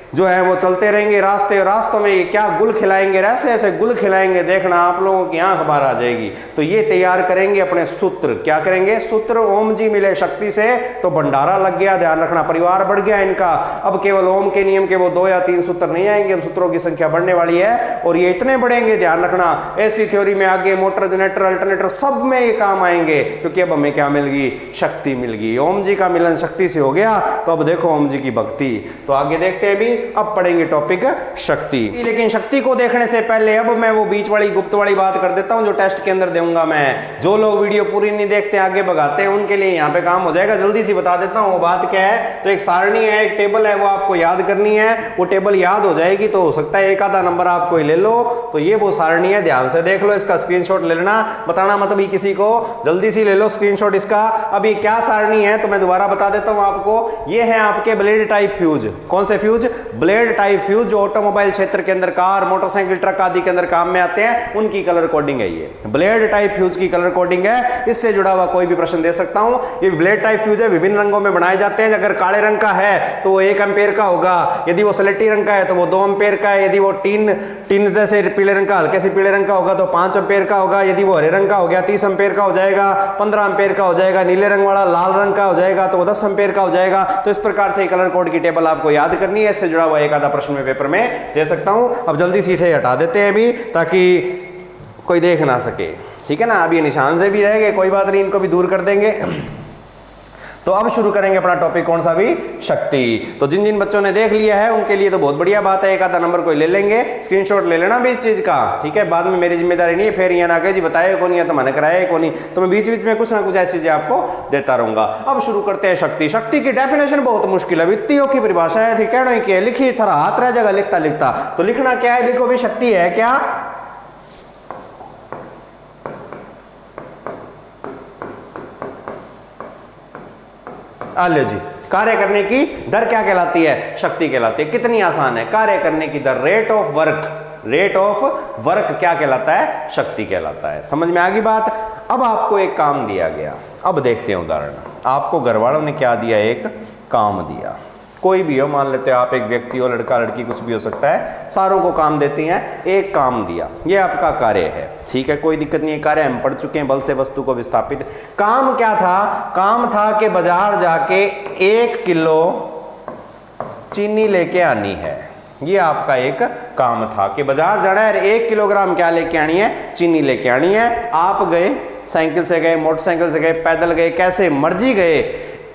Speaker 1: जो है वो चलते रहेंगे रास्ते, और रास्तों में ये क्या गुल खिलाएंगे, ऐसे ऐसे गुल खिलाएंगे, देखना आप लोगों की आंख बाहर आ जाएगी। तो ये तैयार करेंगे अपने सूत्र। क्या करेंगे, सूत्र। ओम जी मिले शक्ति से तो भंडारा लग गया, ध्यान रखना, परिवार बढ़ गया इनका। अब केवल ओम के नियम के वो 2 या 3 सूत्र नहीं आएंगे, अब सूत्रों की संख्या बढ़ने वाली है और ये इतने बढ़ेंगे, ध्यान रखना। ऐसी थ्योरी में आगे मोटर, जनरेटर, अल्टरनेटर सब में ये काम आएंगे क्योंकि अब हमें क्या मिल गई, शक्ति मिल गई। ओम जी का मिलन शक्ति से हो गया तो अब देखो ओम जी की भक्ति। तो आगे देखते हैं भी, अब पढ़ेंगे टॉपिक शक्ति। लेकिन शक्ति को देखने से पहले अब मैं वो बीच वाली गुप्त वाली बात कर देता हूं जो टेस्ट के अंदर दूंगा मैं। जो लोग वीडियो पूरी नहीं देखते, आगे भगाते हैं, उनके लिए यहाँ पे काम हो जाएगा। जल्दी से बता देता हूँ वो बात क्या है। तो एक सारणी है, एक टेबल है, वो आपको याद करनी है। वो टेबल याद हो जाएगी तो हो सकता है एक आधा नंबर आपको ले लो। तो ये वो सारणी है, ध्यान से देख लो, इसका स्क्रीनशॉट ले लेना, बताना मत भी किसी को, जल्दी से ले लो स्क्रीनशॉट इसका। अब ये क्या सारणी है तो मैं दोबारा बता देता हूँ आपको। ये है आपके ब्लेड टाइप फ्यूज। कौन से फ्यूज, ब्लेड टाइप फ्यूज, जो ऑटोमोबाइल क्षेत्र के अंदर, कार, मोटरसाइकिल, ट्रक आदि के अंदर काम में आते हैं, उनकी कलर कोडिंग है। ये ब्लेड टाइप फ्यूज की कलर कोडिंग है। इससे जुड़ा हुआ कोई भी प्रश्न दे सकता हूं। ये ब्लेड टाइप फ्यूज है, विभिन्न रंगों में बनाए जाते हैं। अगर काले रंग का है तो वो 1 एम्पेयर का होगा, यदि वो स्लेटी रंग का है तो वो 2 एम्पेयर का है, यदि वो टीन जैसे पीले रंग का, हल्के से पीले रंग का होगा तो 5 एम्पेयर का होगा, यदि वो हरे रंग का हो गया 30 एम्पेयर का हो जाएगा, 15 एम्पेयर का हो जाएगा, नीले रंग वाला लाल रंग का हो जाएगा तो वो 10 एम्पेयर का हो जाएगा। तो इस प्रकार से कलर कोड की टेबल आपको याद करनी है। इससे जुड़ा हुआ एक आधा प्रश्न में पेपर में दे सकता हूं। अब जल्दी सीधे हटा देते हैं अभी ताकि कोई देख ना सके, ठीक है ना। अभी निशान से भी रहेंगे, कोई बात नहीं, इनको भी दूर कर देंगे। तो अब शुरू करेंगे अपना टॉपिक, कौन सा भी, शक्ति। तो जिन जिन बच्चों ने देख लिया है उनके लिए तो बहुत बढ़िया बात है, एक आधा नंबर कोई ले लेंगे, स्क्रीनशॉट ले लेना भी इस चीज का, ठीक है। बाद में मेरी जिम्मेदारी नहीं है, फिर ये ना कहे जी बताए कौन या तो मैंने कराया कौन नहीं। तो मैं बीच बीच में कुछ ना कुछ ऐसी चीजें आपको देता रहूंगा। अब शुरू करते हैं शक्ति। शक्ति की डेफिनेशन बहुत मुश्किल है, वित्तीयों की परिभाषा है, ठीक है, कि लिखी थरा हाथ रह जाएगा लिखता लिखता। तो लिखना क्या है, लिखो भी शक्ति है क्या, आलो जी। कार्य करने की दर क्या कहलाती है, शक्ति कहलाती है। कितनी आसान है, कार्य करने की दर, rate of work. Rate of work क्या कहलाता है, शक्ति कहलाता है। समझ में आ गई बात। अब आपको एक काम दिया गया, अब देखते हैं उदाहरण। आपको घर वालों ने क्या दिया, एक काम दिया, कोई भी हो, मान लेते हैं आप एक व्यक्ति हो, लड़का लड़की कुछ भी हो सकता है, सारों को काम देती हैं। एक काम दिया, ये आपका कार्य है, ठीक है, कोई दिक्कत नहीं है, कार्य हम पढ़ चुके हैं, बल से वस्तु को विस्थापित। काम क्या था, काम था कि बाजार जाके 1 किलो चीनी लेके आनी है। ये आपका एक काम था कि बाजार जाना है, 1 किलोग्राम क्या लेके आनी है, चीनी लेके आनी है। आप गए, साइकिल से गए, मोटरसाइकिल से गए, पैदल गए, कैसे मर्जी गए,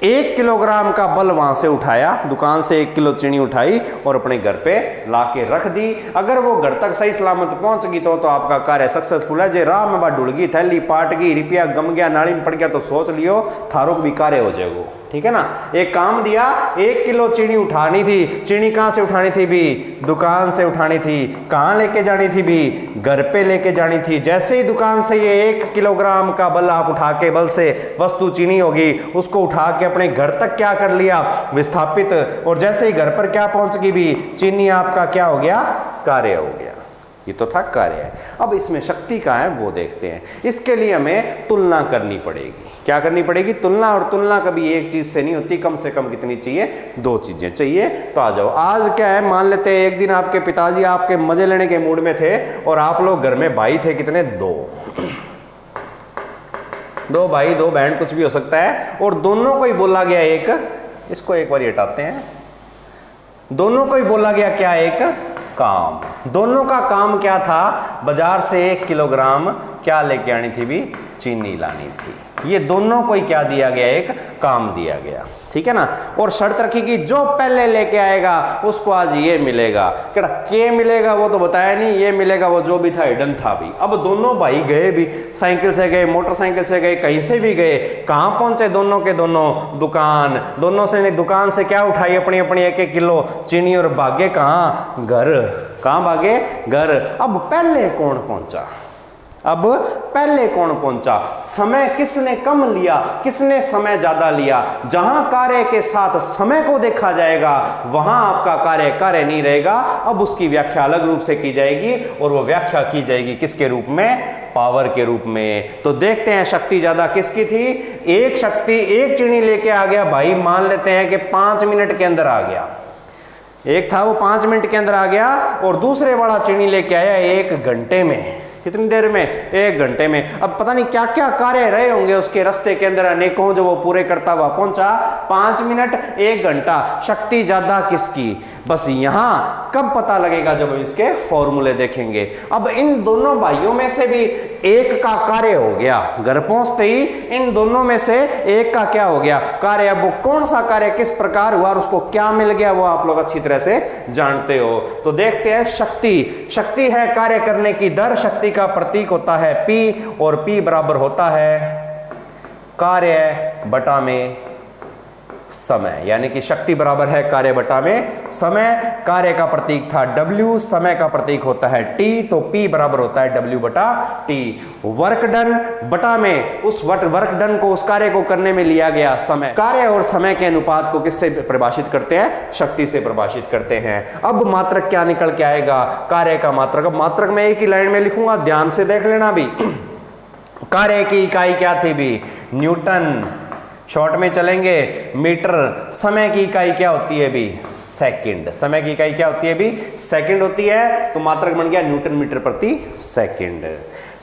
Speaker 1: 1 किलोग्राम का बल वहां से उठाया, दुकान से 1 किलो चीनी उठाई और अपने घर पे लाके रख दी। अगर वो घर तक सही सलामत पहुंच गई तो आपका कार्य सक्सेसफुल है। जे राह में बात डुल गई, थैली पाट गई, रुपया गम गया, नाली में पड़ गया, तो सोच लियो थारों भी कार्य हो जाएगा। ठीक है ना। एक काम दिया, 1 किलो चीनी उठानी थी। चीनी कहां से उठानी थी भी, दुकान से उठानी थी। कहां लेके जानी थी भी, घर पे लेके जानी थी। जैसे ही दुकान से ये 1 किलोग्राम का बल आप उठा के, बल से वस्तु चीनी होगी, उसको उठा के अपने घर तक क्या कर लिया, विस्थापित। और जैसे ही घर पर क्या पहुंच गई भी, चीनी आपका क्या हो गया, कार्य हो गया। ये तो था कार्य। अब इसमें शक्ति का है वो देखते हैं। इसके लिए हमें तुलना करनी पड़ेगी। क्या करनी पड़ेगी, तुलना। और तुलना कभी एक चीज से नहीं होती, कम से कम कितनी चाहिए, 2 चीजें चाहिए। तो आ जाओ। आज क्या है, मान लेते हैं एक दिन आपके पिताजी आपके मजे लेने के मूड में थे और आप लोग घर में भाई थे कितने, 2 भाई 2 बहन, कुछ भी हो सकता है। और दोनों को ही बोला गया एक, इसको एक बार हटाते हैं, दोनों को ही बोला गया क्या, एक काम। दोनों का काम क्या था, बाजार से 1 किलोग्राम क्या लेके आनी थी भी, चीनी लानी थी। ये दोनों को ही क्या दिया गया, एक काम दिया गया। ठीक है ना। और शर्त रखी कि जो पहले लेके आएगा उसको आज ये मिलेगा। क्या मिलेगा वो तो बताया नहीं, ये मिलेगा वो जो भी था हिडन था भी। अब दोनों भाई गए भी, साइकिल से गए, मोटरसाइकिल से गए, कहीं से भी गए। कहां पहुंचे दोनों के दोनों, दुकान। दोनों से दुकान से क्या उठाई, अपनी अपनी 1-1 किलो चीनी और भागे कहां, घर। कहां भागे, घर। अब पहले कौन पहुंचा, अब पहले कौन पहुंचा, समय किसने कम लिया, किसने समय ज्यादा लिया। जहां कार्य के साथ समय को देखा जाएगा वहां आपका कार्य कार्य नहीं रहेगा। अब उसकी व्याख्या अलग रूप से की जाएगी और वो व्याख्या की जाएगी किसके रूप में, पावर के रूप में। तो देखते हैं शक्ति ज्यादा किसकी थी। एक शक्ति 1 चीनी लेके आ गया भाई, मान लेते हैं कि 5 मिनट के अंदर आ गया। एक था वो 5 मिनट के अंदर आ गया और दूसरे वाला चीनी लेके आया 1 घंटे में। कितनी देर में, 1 घंटे में। अब पता नहीं क्या क्या कार्य रहे होंगे उसके रास्ते के अंदर अनेकों, जो वो पूरे करता हुआ पहुंचा। 5 मिनट 1 घंटा, शक्ति ज्यादा किसकी, बस यहां कब पता लगेगा, जब इसके फॉर्मूले देखेंगे। अब इन दोनों भाइयों में से भी एक का कार्य हो गया, घर पहुंचते ही इन दोनों में से एक का क्या हो गया, कार्य। अब वो कौन सा कार्य किस प्रकार हुआ और उसको क्या मिल गया, वो आप लोग अच्छी तरह से जानते हो। तो देखते हैं शक्ति। शक्ति है कार्य करने की दर। शक्ति का प्रतीक होता है P और P बराबर होता है कार्य बटा में समय। यानी कि शक्ति बराबर है कार्य बटा में समय। कार्य का प्रतीक था W, समय का प्रतीक होता है T, तो P बराबर होता है W बटा T। वर्क डन बटा में उस वर्क डन को, उस कार्य को करने में लिया गया समय। कार्य और समय के अनुपात को किससे परिभाषित करते हैं, शक्ति से परिभाषित करते हैं। अब मात्रक क्या निकल के आएगा, कार्य का मात्रक। अब मात्रक में एक ही लाइन में लिखूंगा, ध्यान से देख लेना भी। कार्य की इकाई क्या थी भी, न्यूटन। शॉर्ट में चलेंगे, मीटर। समय की इकाई क्या होती है भी, सेकंड। समय की इकाई क्या होती है भी, सेकंड होती है। तो मात्रक बन गया न्यूटन मीटर प्रति सेकंड।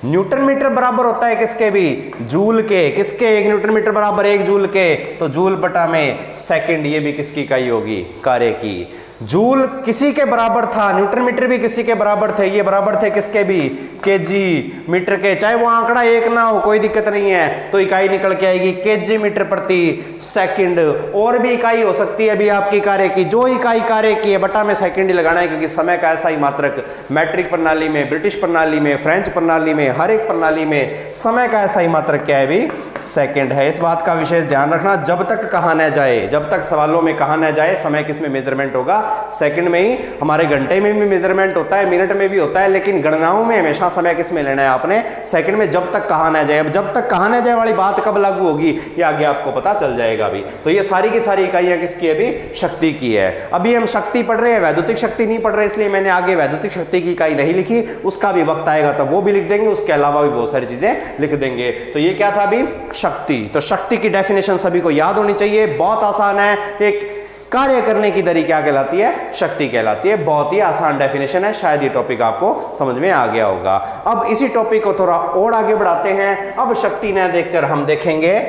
Speaker 1: न्यूटन मीटर बराबर होता है किसके भी, जूल के। किसके, 1 न्यूटन मीटर बराबर 1 जूल के, तो जूल बटा में सेकंड। ये भी किसकी इकाई होगी, कार्य की। जूल किसी के बराबर था, न्यूटन मीटर भी किसी के बराबर थे। ये बराबर थे किसके भी, केजी मीटर के। चाहे वो आंकड़ा 1 ना हो, कोई दिक्कत नहीं है, तो इकाई निकल के आएगी केजी मीटर प्रति सेकंड। और भी इकाई हो सकती है अभी आपकी कार्य की, जो इकाई कार्य की है बटा में सेकंड ही लगाना है, क्योंकि समय का ऐसा ही मात्रक मैट्रिक प्रणाली में, ब्रिटिश प्रणाली में, फ्रेंच प्रणाली में, हर एक प्रणाली में समय का ऐसा ही मात्रक क्या है भी, सेकंड है। इस बात का विशेष ध्यान रखना, जब तक कहा न जाए, जब तक सवालों में कहा न जाए समय किस में मेजरमेंट होगा, सेकंड में ही। हमारे घंटे में भी मेजरमेंट होता है, मिनट में भी होता है, लेकिन गणनाओं में हमेशा समय किस में लेना है आपने, सेकंड में, जब तक कहा न जाए। अब जब तक कहा न जाए वाली बात कब लागू होगी, ये आगे आपको पता चल जाएगा अभी। तो ये सारी की सारी इकाइयां किसकी है भी, शक्ति की है। अभी हम शक्ति पढ़ रहे हैं, वैद्युतिक शक्ति नहीं पढ़ रहे, इसलिए मैंने आगे वैद्युतिक शक्ति की इकाई नहीं लिखी। उसका भी वक्त आएगा तब वो भी लिख देंगे, उसके अलावा भी बहुत सारी चीजें लिख देंगे। तो ये क्या था अभी, शक्ति। तो शक्ति की डेफिनेशन सभी को याद होनी चाहिए, बहुत आसान है। एक कार्य करने की दर क्या कहलाती है, शक्ति कहलाती है। बहुत ही आसान डेफिनेशन है, शायद ये टॉपिक आपको समझ में आ गया होगा। अब इसी टॉपिक को थोड़ा और आगे बढ़ाते हैं। अब शक्ति न देखकर हम देखेंगे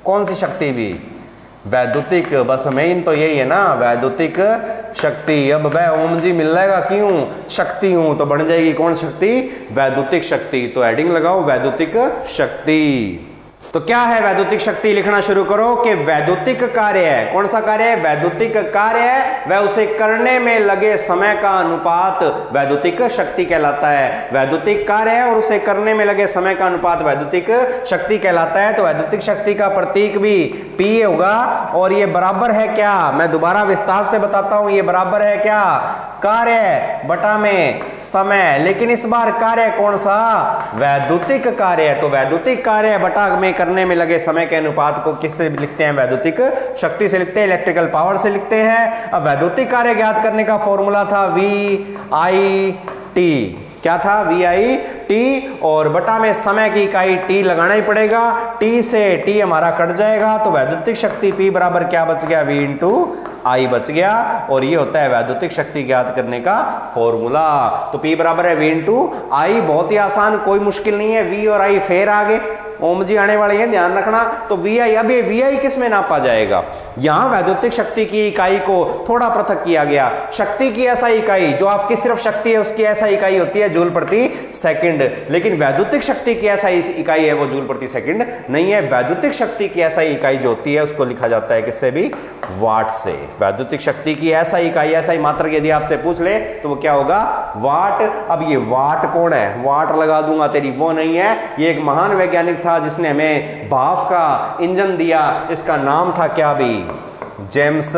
Speaker 1: कौन सी शक्ति भी, वैद्युतिक, बस मेन तो यही है ना, वैद्युतिक शक्ति। अब वह ओम जी मिल जाएगा, क्यों? शक्ति हूं तो बन जाएगी कौन शक्ति? वैद्युतिक शक्ति। तो एडिंग लगाओ वैद्युतिक शक्ति। तो क्या है वैद्युतिक शक्ति? लिखना शुरू करो कि वैद्युतिक कार्य है। कौन सा कार्य है? वैद्युतिक कार्य है। वह उसे करने में लगे समय का अनुपात वैद्युतिक शक्ति कहलाता है। वैद्युतिक कार्य है और उसे करने में लगे समय का अनुपात वैद्युतिक शक्ति कहलाता है। तो वैद्युतिक शक्ति का प्रतीक भी P होगा और ये बराबर है क्या? मैं दोबारा विस्तार से बताता हूं, ये बराबर है क्या? कार्य बटा में समय। लेकिन इस बार कार्य कौन सा? वैद्युतिक कार्य है। तो वैद्युतिक कार्य बटा में करने में लगे समय के अनुपात को किससे लिखते हैं? वैद्युतिक शक्ति से लिखते हैं, इलेक्ट्रिकल पावर से लिखते हैं। अब वैद्युतिक कार्य ज्ञात करने का फॉर्मूला था VIT। क्या था? VIT और बटा में समय की इकाई T लगाना ही पड़ेगा। T से T हमारा कट जाएगा तो वैद्युतिक शक्ति P बराबर क्या बच गया? V इंटू I बच गया। और ये होता है वैद्युतिक शक्ति ज्ञात करने का फॉर्मूला। तो P बराबर है V इंटू I। बहुत ही आसान, कोई मुश्किल नहीं है। V और I फेर आगे ओम जी आने वाले हैं, ध्यान रखना। तो VI, अब ये VI किस में नापा जाएगा? यहां वैद्युतिक शक्ति की इकाई को थोड़ा पृथक किया गया। शक्ति की ऐसा इकाई जो आपकी सिर्फ शक्ति है उसकी ऐसा इकाई होती है जूल प्रति सेकंड, लेकिन वैद्युतिक शक्ति की ऐसा इकाई है वो जूल प्रति सेकंड नहीं है। वैद्युतिक शक्ति की ऐसा इकाई जो होती है उसको लिखा जाता है किससे भी? वाट से। वैद्युतिक शक्ति की ऐसा इकाई, ऐसा ही मात्रक यदि आपसे पूछ ले तो वो क्या होगा? वाट। अब ये वाट कौन है? वाट लगा दूंगा तेरी, वो नहीं है। ये एक महान वैज्ञानिक था जिसने हमें भाप का इंजन दिया। इसका नाम था क्या भी? James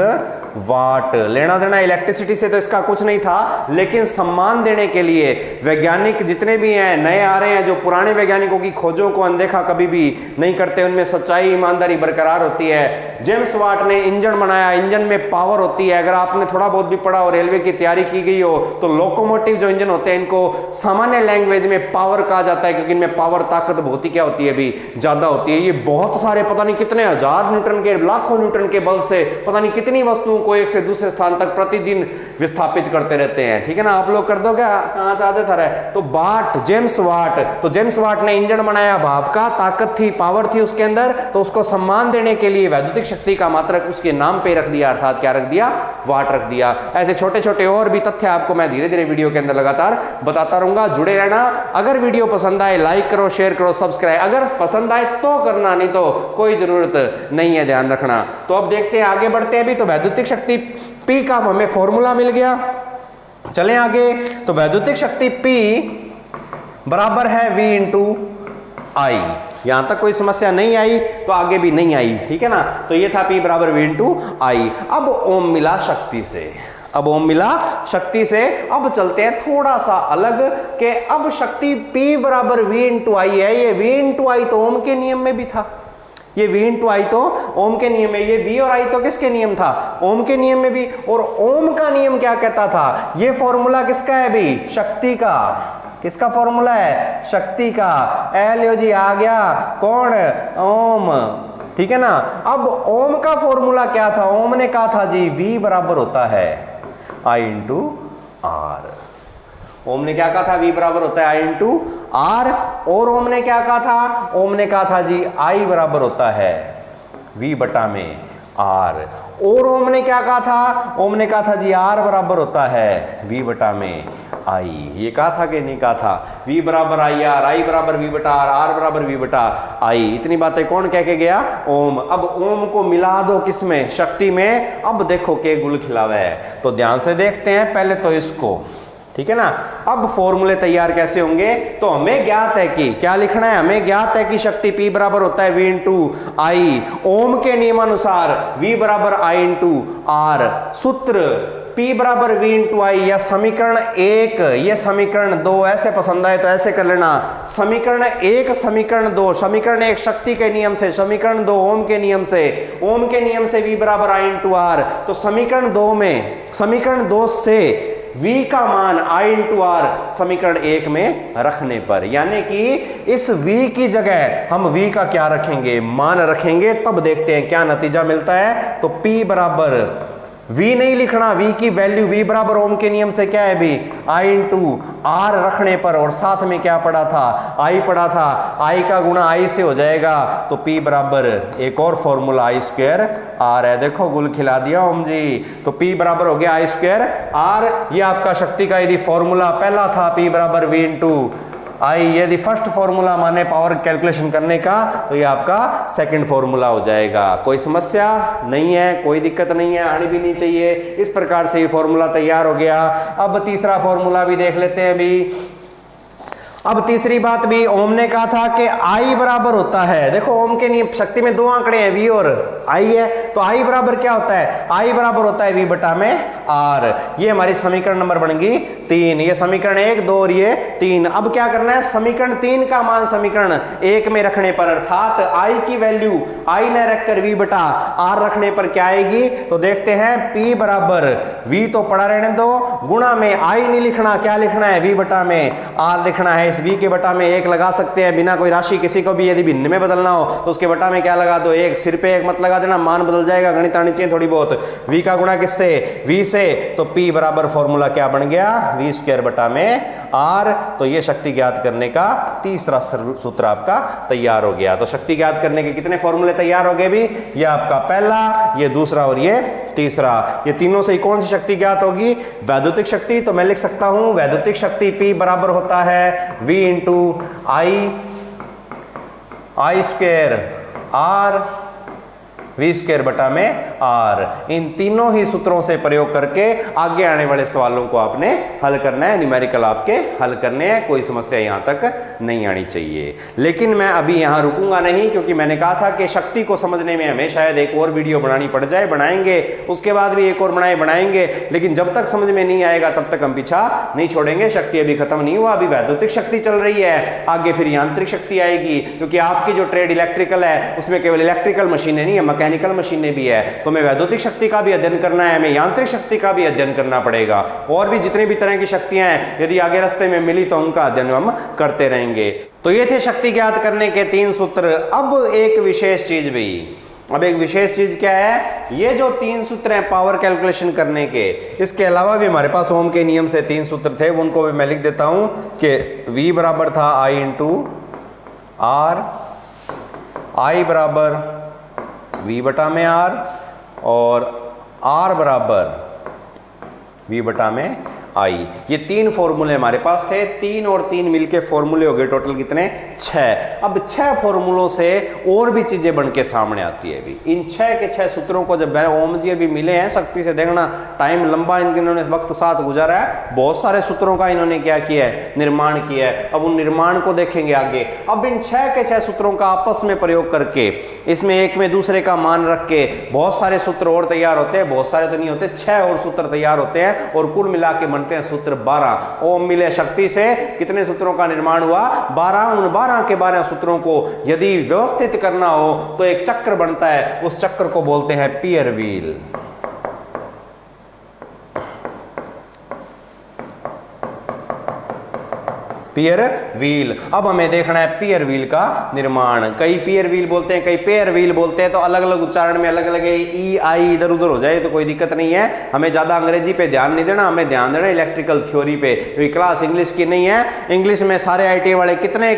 Speaker 1: Watt. लेना देना इलेक्ट्रिसिटी से तो इसका कुछ नहीं था, लेकिन सम्मान देने के लिए वैज्ञानिक जितने भी हैं, नए आ रहे हैं, जो पुराने वैज्ञानिकों की खोजों को अनदेखा कभी भी नहीं करते, उनमें सच्चाई ईमानदारी बरकरार होती है। जेम्स वाट ने इंजन बनाया। इंजन में पावर होती है। अगर आपने थोड़ा बहुत भी पढ़ा और रेलवे की तैयारी की गई हो तो लोकोमोटिव जो इंजन होते हैं इनको सामान्य लैंग्वेज में पावर कहा जाता है, क्योंकि इनमें पावर, ताकत बहुत ही क्या होती है भी? ज्यादा होती है। ये बहुत सारे पता नहीं कितने हजार न्यूटन के, लाखों न्यूटन के बल से पता नहीं कितनी वस्तुओं को एक से दूसरे स्थान तक प्रतिदिन विस्थापित करते रहते हैं। ठीक है ना? आप लोग कर दो क्या? कहां चाहते था रहे? तो वाट, जेम्स वाट। तो जेम्स वाट ने इंजन बनाया भाप का, ताकत थी, पावर थी उसके अंदर, तो उसको सम्मान देने के लिए वैद्युतिक शक्ति का मात्रक उसके नाम पे रख दिया, अर्थात क्या रख दिया? वाट रख दिया। ऐसे छोटे छोटे और भी तथ्य आपको मैं धीरे धीरे वीडियो के अंदर लगातार बताता रहूंगा। जुड़े रहना। अगर वीडियो पसंद आए लाइक करो, शेयर करो, सब्सक्राइब अगर पसंद आए तो करना, नहीं तो कोई जरूरत नहीं है, ध्यान रखना। तो अब देखते हैं, आगे बढ़ते हैं। अभी तो वैद्युतिक शक्ति P का हमें फॉर्मूला मिल गया। चलें आगे। तो वैद्युतिक शक्ति P बराबर है V इंटू I। यहां तक कोई समस्या नहीं आई तो आगे भी नहीं आई। ठीक है ना? तो ये था P बराबर V इंटू I। अब ओम मिला शक्ति से। अब ओम मिला शक्ति से। अब चलते हैं थोड़ा सा अलग के अब शक्ति P बराबर V इंटू I है। ये V इंटू I तो ओम के नियम में भी था। ये V इंटू I तो ओम के नियम में, ये V और I तो किसके नियम था? ओम के नियम में भी। और ओम का नियम क्या कहता था? ये फॉर्मूला किसका है भी? शक्ति का। किसका फॉर्मूला है? शक्ति का। एल जी आ गया कौन? ओम। ठीक है ना? अब ओम का फॉर्मूला क्या था? ओम ने कहा था जी V बराबर होता है I इंटू R। ओम ने क्या कहा था? V बराबर होता है I इंटू R। और ओम ने क्या कहा था? ओम ने कहा था जी I बराबर होता है V बटा में R। और ओम ने क्या कहा था? ओम ने कहा था जी R बराबर होता है V बटा में I। ये कहा था कि नहीं कहा था? V बराबर I R, I बराबर V बटा R, R बराबर V बटा I। इतनी बातें कौन कह के गया? ओम। अब ओम को मिला दो किसमें? शक्ति में। अब देखो के गुल खिलावा है। तो ध्यान से देखते हैं पहले तो इसको। ठीक है ना? अब फॉर्मूले तैयार कैसे होंगे? तो हमें ज्ञात है कि क्या लिखना है? हमें ज्ञात है कि शक्ति P बराबर होता है V इंटू I। ओम के नियमानुसार V बराबर I इंटू R। सूत्र P बराबर V इंटू I या समीकरण 1, ये समीकरण 2। ऐसे पसंद आए तो ऐसे कर लेना। समीकरण 1, समीकरण 2। समीकरण 1 शक्ति के नियम से, समीकरण 2 ओम के नियम से। ओम के नियम से V बराबर I इंटू R। तो समीकरण 2 में, समीकरण 2 से V का मान I इंटू R समीकरण 1 में रखने पर, यानी कि इस V की जगह हम V का क्या रखेंगे? मान रखेंगे। तब देखते हैं क्या नतीजा मिलता है। तो P बराबर v नहीं लिखना, v की वैल्यू v बराबर ओम के नियम से क्या है भी I इंटू आर रखने पर, और साथ में क्या पड़ा था I पड़ा था, I का गुणा I से हो जाएगा तो P बराबर एक और फॉर्मूला I स्क्वायर R है। देखो गुल खिला दिया ओम जी। तो P बराबर हो गया I स्क्वायर R। ये आपका शक्ति का यदि फॉर्मूला पहला था P बराबर V इंटू I, यदि फर्स्ट फॉर्मूला माने पावर कैलकुलेशन करने का तो ये आपका सेकंड फॉर्मूला हो जाएगा। कोई समस्या नहीं है, कोई दिक्कत नहीं है, आनी भी नहीं चाहिए। इस प्रकार से ये फॉर्मूला तैयार हो गया। अब तीसरा फॉर्मूला भी देख लेते हैं अभी। अब तीसरी बात भी ओम ने कहा था कि I बराबर होता है, देखो ओम के नियम शक्ति में दो आंकड़े हैं V और I है, तो I बराबर क्या होता है, I बराबर होता है V बटा में R। ये हमारी समीकरण नंबर बन गई 3। ये समीकरण 1, 2 और ये 3। अब क्या करना है, समीकरण 3 का मान समीकरण 1 में रखने पर, अर्थात I की वैल्यू I न रखकर V बटा R रखने पर क्या आएगी, तो देखते हैं P बराबर V तो पड़ा रहने दो, गुणा में I नहीं लिखना, क्या लिखना है V बटा में R लिखना है। इस V के बटा में 1 लगा सकते हैं बिना कोई राशि, किसी को भी यदि भिन्न में बदलना हो तो उसके बटा में क्या लगा दो 1, सिर पे 1 मत लगा देना, मान बदल जाएगा, गणित आनी चाहिए थोड़ी बहुत। V का गुणा किससे, V से, तो P बराबर फॉर्मूला क्या बन गया V स्क्वायर बटा में R। तो ये शक्ति ज्ञात करने का तीसरा सूत्र आपका तैयार हो गया। तो शक्ति ज्ञात करने के कितने फॉर्मूले तैयार हो गए भी, ये आपका पहला, ये दूसरा और ये तीसरा। ये तीनों से कौन सी शक्ति ज्ञात होगी, वैद्युतिक शक्ति। तो मैं लिख सकता हूं वैद्युतिक शक्ति P बराबर होता है V into I square R V square बटा में R। इन तीनों ही सूत्रों से प्रयोग करके आगे आने वाले सवालों को आपने हल करना है, न्यूमेरिकल आपके हल करने हैं, कोई समस्या यहां तक नहीं आनी चाहिए। लेकिन मैं अभी यहां रुकूंगा नहीं, क्योंकि मैंने कहा था कि शक्ति को समझने में हमें शायद एक और वीडियो बनानी पड़ जाए, बनाएंगे, उसके बाद भी एक और बनाएंगे, लेकिन जब तक समझ में नहीं आएगा तब तक हम पीछा नहीं छोड़ेंगे। शक्ति अभी खत्म नहीं हुआ, अभी वैद्युतिक शक्ति चल रही है, आगे फिर यांत्रिक शक्ति आएगी, क्योंकि आपकी जो ट्रेड इलेक्ट्रिकल है उसमें केवल इलेक्ट्रिकल मशीनें नहीं है, मैकेनिकल मशीनें भी है। तो हमें वैद्युतिक शक्ति का भी अध्ययन करना है, हमें यांत्रिक शक्ति का भी अध्ययन करना पड़ेगा, और भी जितने भी तरह की शक्तियां हैं यदि आगे रास्ते में मिली तो उनका अध्ययन हम करते रहेंगे। तो ये थे शक्ति ज्ञात करने के 3 सूत्र। अब एक विशेष चीज भी, अब एक विशेष चीज क्या है, ये जो 3 सूत्र हैं पावर कैलकुलेशन करने के, इसके अलावा भी हमारे पास ओम के नियम से 3 सूत्र थे, उनको भी मैं लिख देता हूं कि V बराबर था I इंटू R, I बराबर V बटा में R, और R बराबर V बटा में I। ये 3 फॉर्मूले हमारे पास थे, 3 और 3 मिलके फॉर्मूले हो गए टोटल कितने, 6। अब 6 फॉर्मूलों से और भी चीजें बन के सामने आती है। भी इन 6 के 6 सूत्रों को जब ओम जी अभी मिले हैं, शक्ति से देखना टाइम लंबा इन्होंने वक्त साथ गुजारा है, बहुत सारे सूत्रों का इन्होंने क्या किया है, निर्माण किया है। अब उन निर्माण को देखेंगे आगे। अब इन 6 के 6 सूत्रों का आपस में प्रयोग करके, इसमें एक में दूसरे का मान रख के बहुत सारे सूत्र और तैयार होते हैं, बहुत सारे तो नहीं होते, 6 और सूत्र तैयार होते हैं, और कुल मिला के बनते हैं सूत्र 12। ओम मिले शक्ति से कितने सूत्रों का निर्माण हुआ, 12। उन 12 के 12 सूत्रों को यदि व्यवस्थित करना हो तो एक चक्र बनता है, उस चक्र को बोलते हैं पियर व्हील। पियर व्हील। अब हमें देखना है पियर व्हील का निर्माण। कई पियर व्हील बोलते हैं, कई पेयर व्हील बोलते हैं, तो अलग अलग उच्चारण में अलग अलग ई आई इधर उधर हो जाए तो कोई दिक्कत नहीं है। हमें ज्यादा अंग्रेजी पे ध्यान नहीं देना, हमें ध्यान देना इलेक्ट्रिकल थ्योरी पे, क्योंकि क्लास इंग्लिश की नहीं है। इंग्लिश में सारे आईटी वाले कितने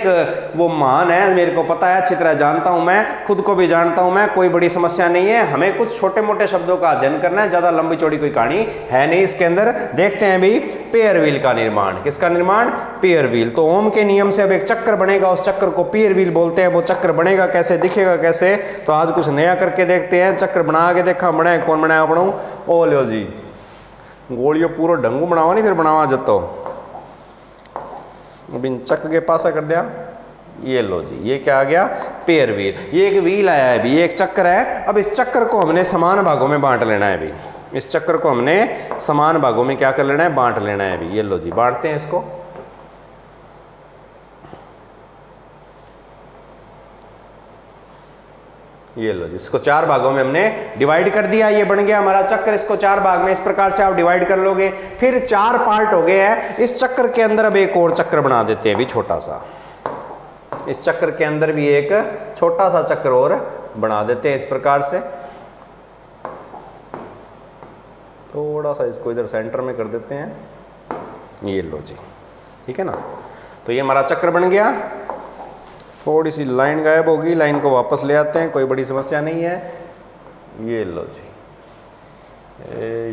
Speaker 1: वो महान है, मेरे को पता है, अच्छी तरह जानता हूं, मैं खुद को भी जानता हूं मैं, कोई बड़ी समस्या नहीं है। हमें कुछ छोटे मोटे शब्दों का अध्ययन करना है, ज्यादा लंबी चौड़ी कोई कहानी है नहीं इसके अंदर। देखते हैं भी पेयर व्हील का निर्माण। किसका निर्माण? Pair wheel. तो ओम के नियम से अब एक चक्र बनेगा, उस चक्र को पियर व्हील बोलते हैं। वो चक्र बनेगा कैसे, दिखेगा कैसे, तो आज कुछ नया करके देखते हैं। चक्र बना के देखा, बनाए कौन बनाया बनाऊ, ओ लो जी, गोलियों पूरा ढंगू बनावा नहीं, फिर बनावा जतो अब इन चक्र के पास कर दिया। ये लो जी, ये क्या आ गया, पेयर व्हील। ये एक व्हील आया है भी, ये एक चक्र है। अब इस चक्र को हमने समान भागों में बांट लेना है भी, इस चक्र को हमने समान भागों में क्या कर लेना है, बांट लेना है भी। ये लो जी, बांटते हैं इसको। ये लो जी, इसको 4 भागों में हमने डिवाइड कर दिया, ये बन गया हमारा चक्र। इसको 4 भाग में इस प्रकार से आप डिवाइड कर लोगे, फिर 4 पार्ट हो गए हैं। इस चक्र के अंदर अब एक और चक्र बना देते हैं भी, छोटा सा। इस चक्र के अंदर भी एक छोटा सा चक्र और बना देते हैं इस प्रकार से। थोड़ा सा इसको इधर सेंटर में कर देते हैं, ये लो जी, ठीक है ना। तो ये हमारा चक्र बन गया। थोड़ी सी लाइन गायब होगी, लाइन को वापस ले आते हैं, कोई बड़ी समस्या नहीं है। ये लो जी,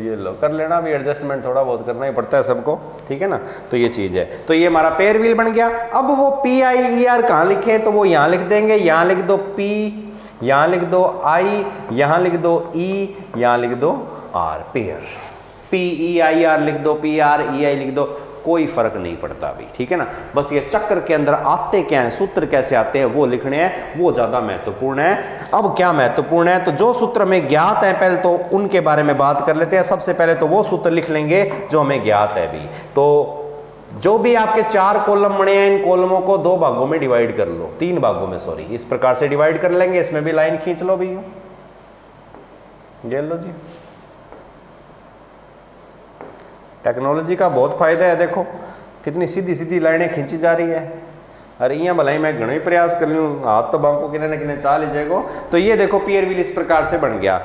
Speaker 1: ये लो, कर लेना भी, एडजस्टमेंट थोड़ा बहुत करना ही पड़ता है सबको, ठीक है ना। तो ये चीज़ है, तो ये हमारा पेयर व्हील बन गया। अब वो PIER कहाँ लिखे, तो वो यहाँ लिख देंगे, यहाँ लिख दो P, यहाँ लिख दो I, यहाँ लिख दो E, यहाँ लिख दो R, पेयर। PEIR लिख दो, PREI लिख दो, कोई फर्क नहीं पड़ता अभी, ठीक है ना। बस ये चक्र के अंदर आते क्या हैं, सूत्र कैसे आते हैं वो लिखने हैं, वो ज्यादा महत्वपूर्ण है। अब क्या महत्वपूर्ण है, तो जो सूत्र हमें ज्ञात है पहले तो उनके बारे में बात कर लेते हैं। सबसे पहले तो वो सूत्र लिख लेंगे जो हमें ज्ञात है अभी। तो जो भी आपके 4 कॉलम बने हैं, इन कॉलमों को 2 भागों में डिवाइड कर लो, 3 भागों में सॉरी, इस प्रकार से डिवाइड कर लेंगे। इसमें भी लाइन खींच लो भी, ये लो जी। टेक्नोलॉजी का बहुत फायदा है, देखो कितनी सीधी सीधी लाइनें खींची जा रही है। अरे यहाँ भलाई मैं घना ही प्रयास कर लूँ, हाथ तो बांको किने न किने चाल ही जाएगा। तो ये देखो पेयर व्हील इस प्रकार से बन गया।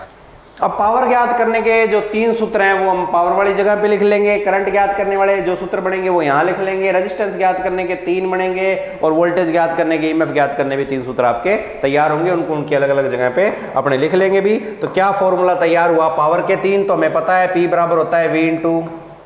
Speaker 1: अब पावर ज्ञात करने के जो 3 सूत्र हैं वो हम पावर वाली जगह पे लिख लेंगे। करंट ज्ञात करने वाले जो सूत्र बनेंगे वो यहाँ लिख लेंगे। रेजिस्टेंस ज्ञात करने के 3 बनेंगे और वोल्टेज ज्ञात करने के, EMF ज्ञात करने भी 3 सूत्र आपके तैयार होंगे। उनको उनकी अलग अलग जगह पे अपने लिख लेंगे भी। तो क्या फॉर्मूला तैयार हुआ पावर के 3, तो हमें पता है P बराबर होता है V इंटू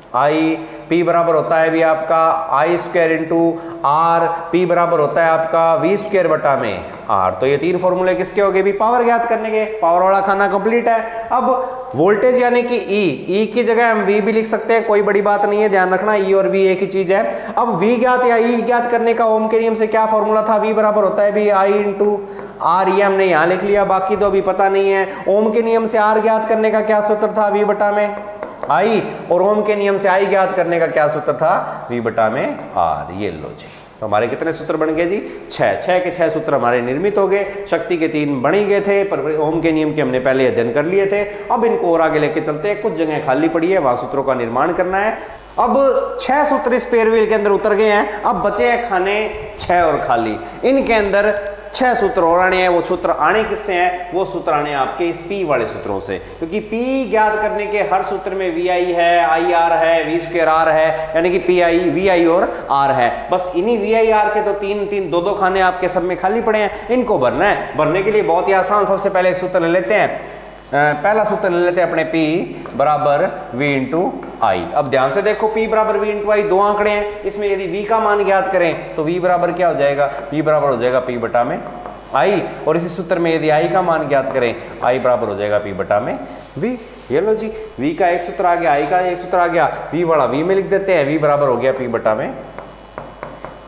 Speaker 1: I, P बराबर होता है भी आपका I square into R, P बराबर होता है आपका V स्क्वायर बटा में R। तो ये 3 फॉर्मूले किसके हो गए भी पावर ज्ञात करने के। पावर वाला खाना कंप्लीट है। अब वोल्टेज यानी कि E की जगह हम V भी लिख सकते हैं, कोई बड़ी बात नहीं है, ध्यान रखना E और V एक ही चीज है। अब V ज्ञात या E ज्ञात करने का ओम के नियम से क्या फॉर्मूला था, V बराबर होता है भी I इंटू R, ये हमने यहाँ लिख लिया, बाकी तो अभी पता नहीं है। ओम के नियम से R ज्ञात करने का क्या सूत्र था, V बटा में I, और ओम के नियम से I ज्ञात करने का क्या सूत्र था, V बटा में R। ये लो जी, तो हमारे कितने सूत्र बन गए जी, 6 के 6 सूत्र हमारे निर्मित हो गए। शक्ति के 3 बन ही गए थे, पर ओम के नियम के हमने पहले अध्ययन कर लिए थे। अब इनको और आगे लेके चलते हैं, कुछ जगह खाली पड़ी है, वहां सूत्रों का निर्माण करना है। अब 6 सूत्र इस पेयर व्हील के अंदर उतर गए हैं। अब बचे हैं खाने 6 और खाली। इनके अंदर 6 सूत्र और आने हैं। वो सूत्र आने किससे हैं, वो सूत्र आने आपके इस P वाले सूत्रों से, क्योंकि P ज्ञात करने के हर सूत्र में VI है, IR है, V स्क्वायर R है, यानी कि PI, VI और R है। बस इन्हीं VI R के तो 2 खाने आपके सब में खाली पड़े हैं, इनको भरना है। भरने के लिए बहुत ही आसान, सबसे पहले एक सूत्र ले लेते हैं। पहला सूत्र ले लेते हैं अपने P बराबर V इंटू I। अब ध्यान से देखो, P बराबर V इंटू I 2 आंकड़े हैं। इसमें यदि V का मान ज्ञात करें तो V बराबर क्या हो जाएगा, V बराबर हो जाएगा P बटा में I, और इसी सूत्र में यदि I का मान ज्ञात करें, I बराबर हो जाएगा P बटा में V। ये लो जी, V का एक सूत्र आ गया, I का एक सूत्र आ गया, V वाला V में लिख देते हैं, V बराबर हो गया P बटा में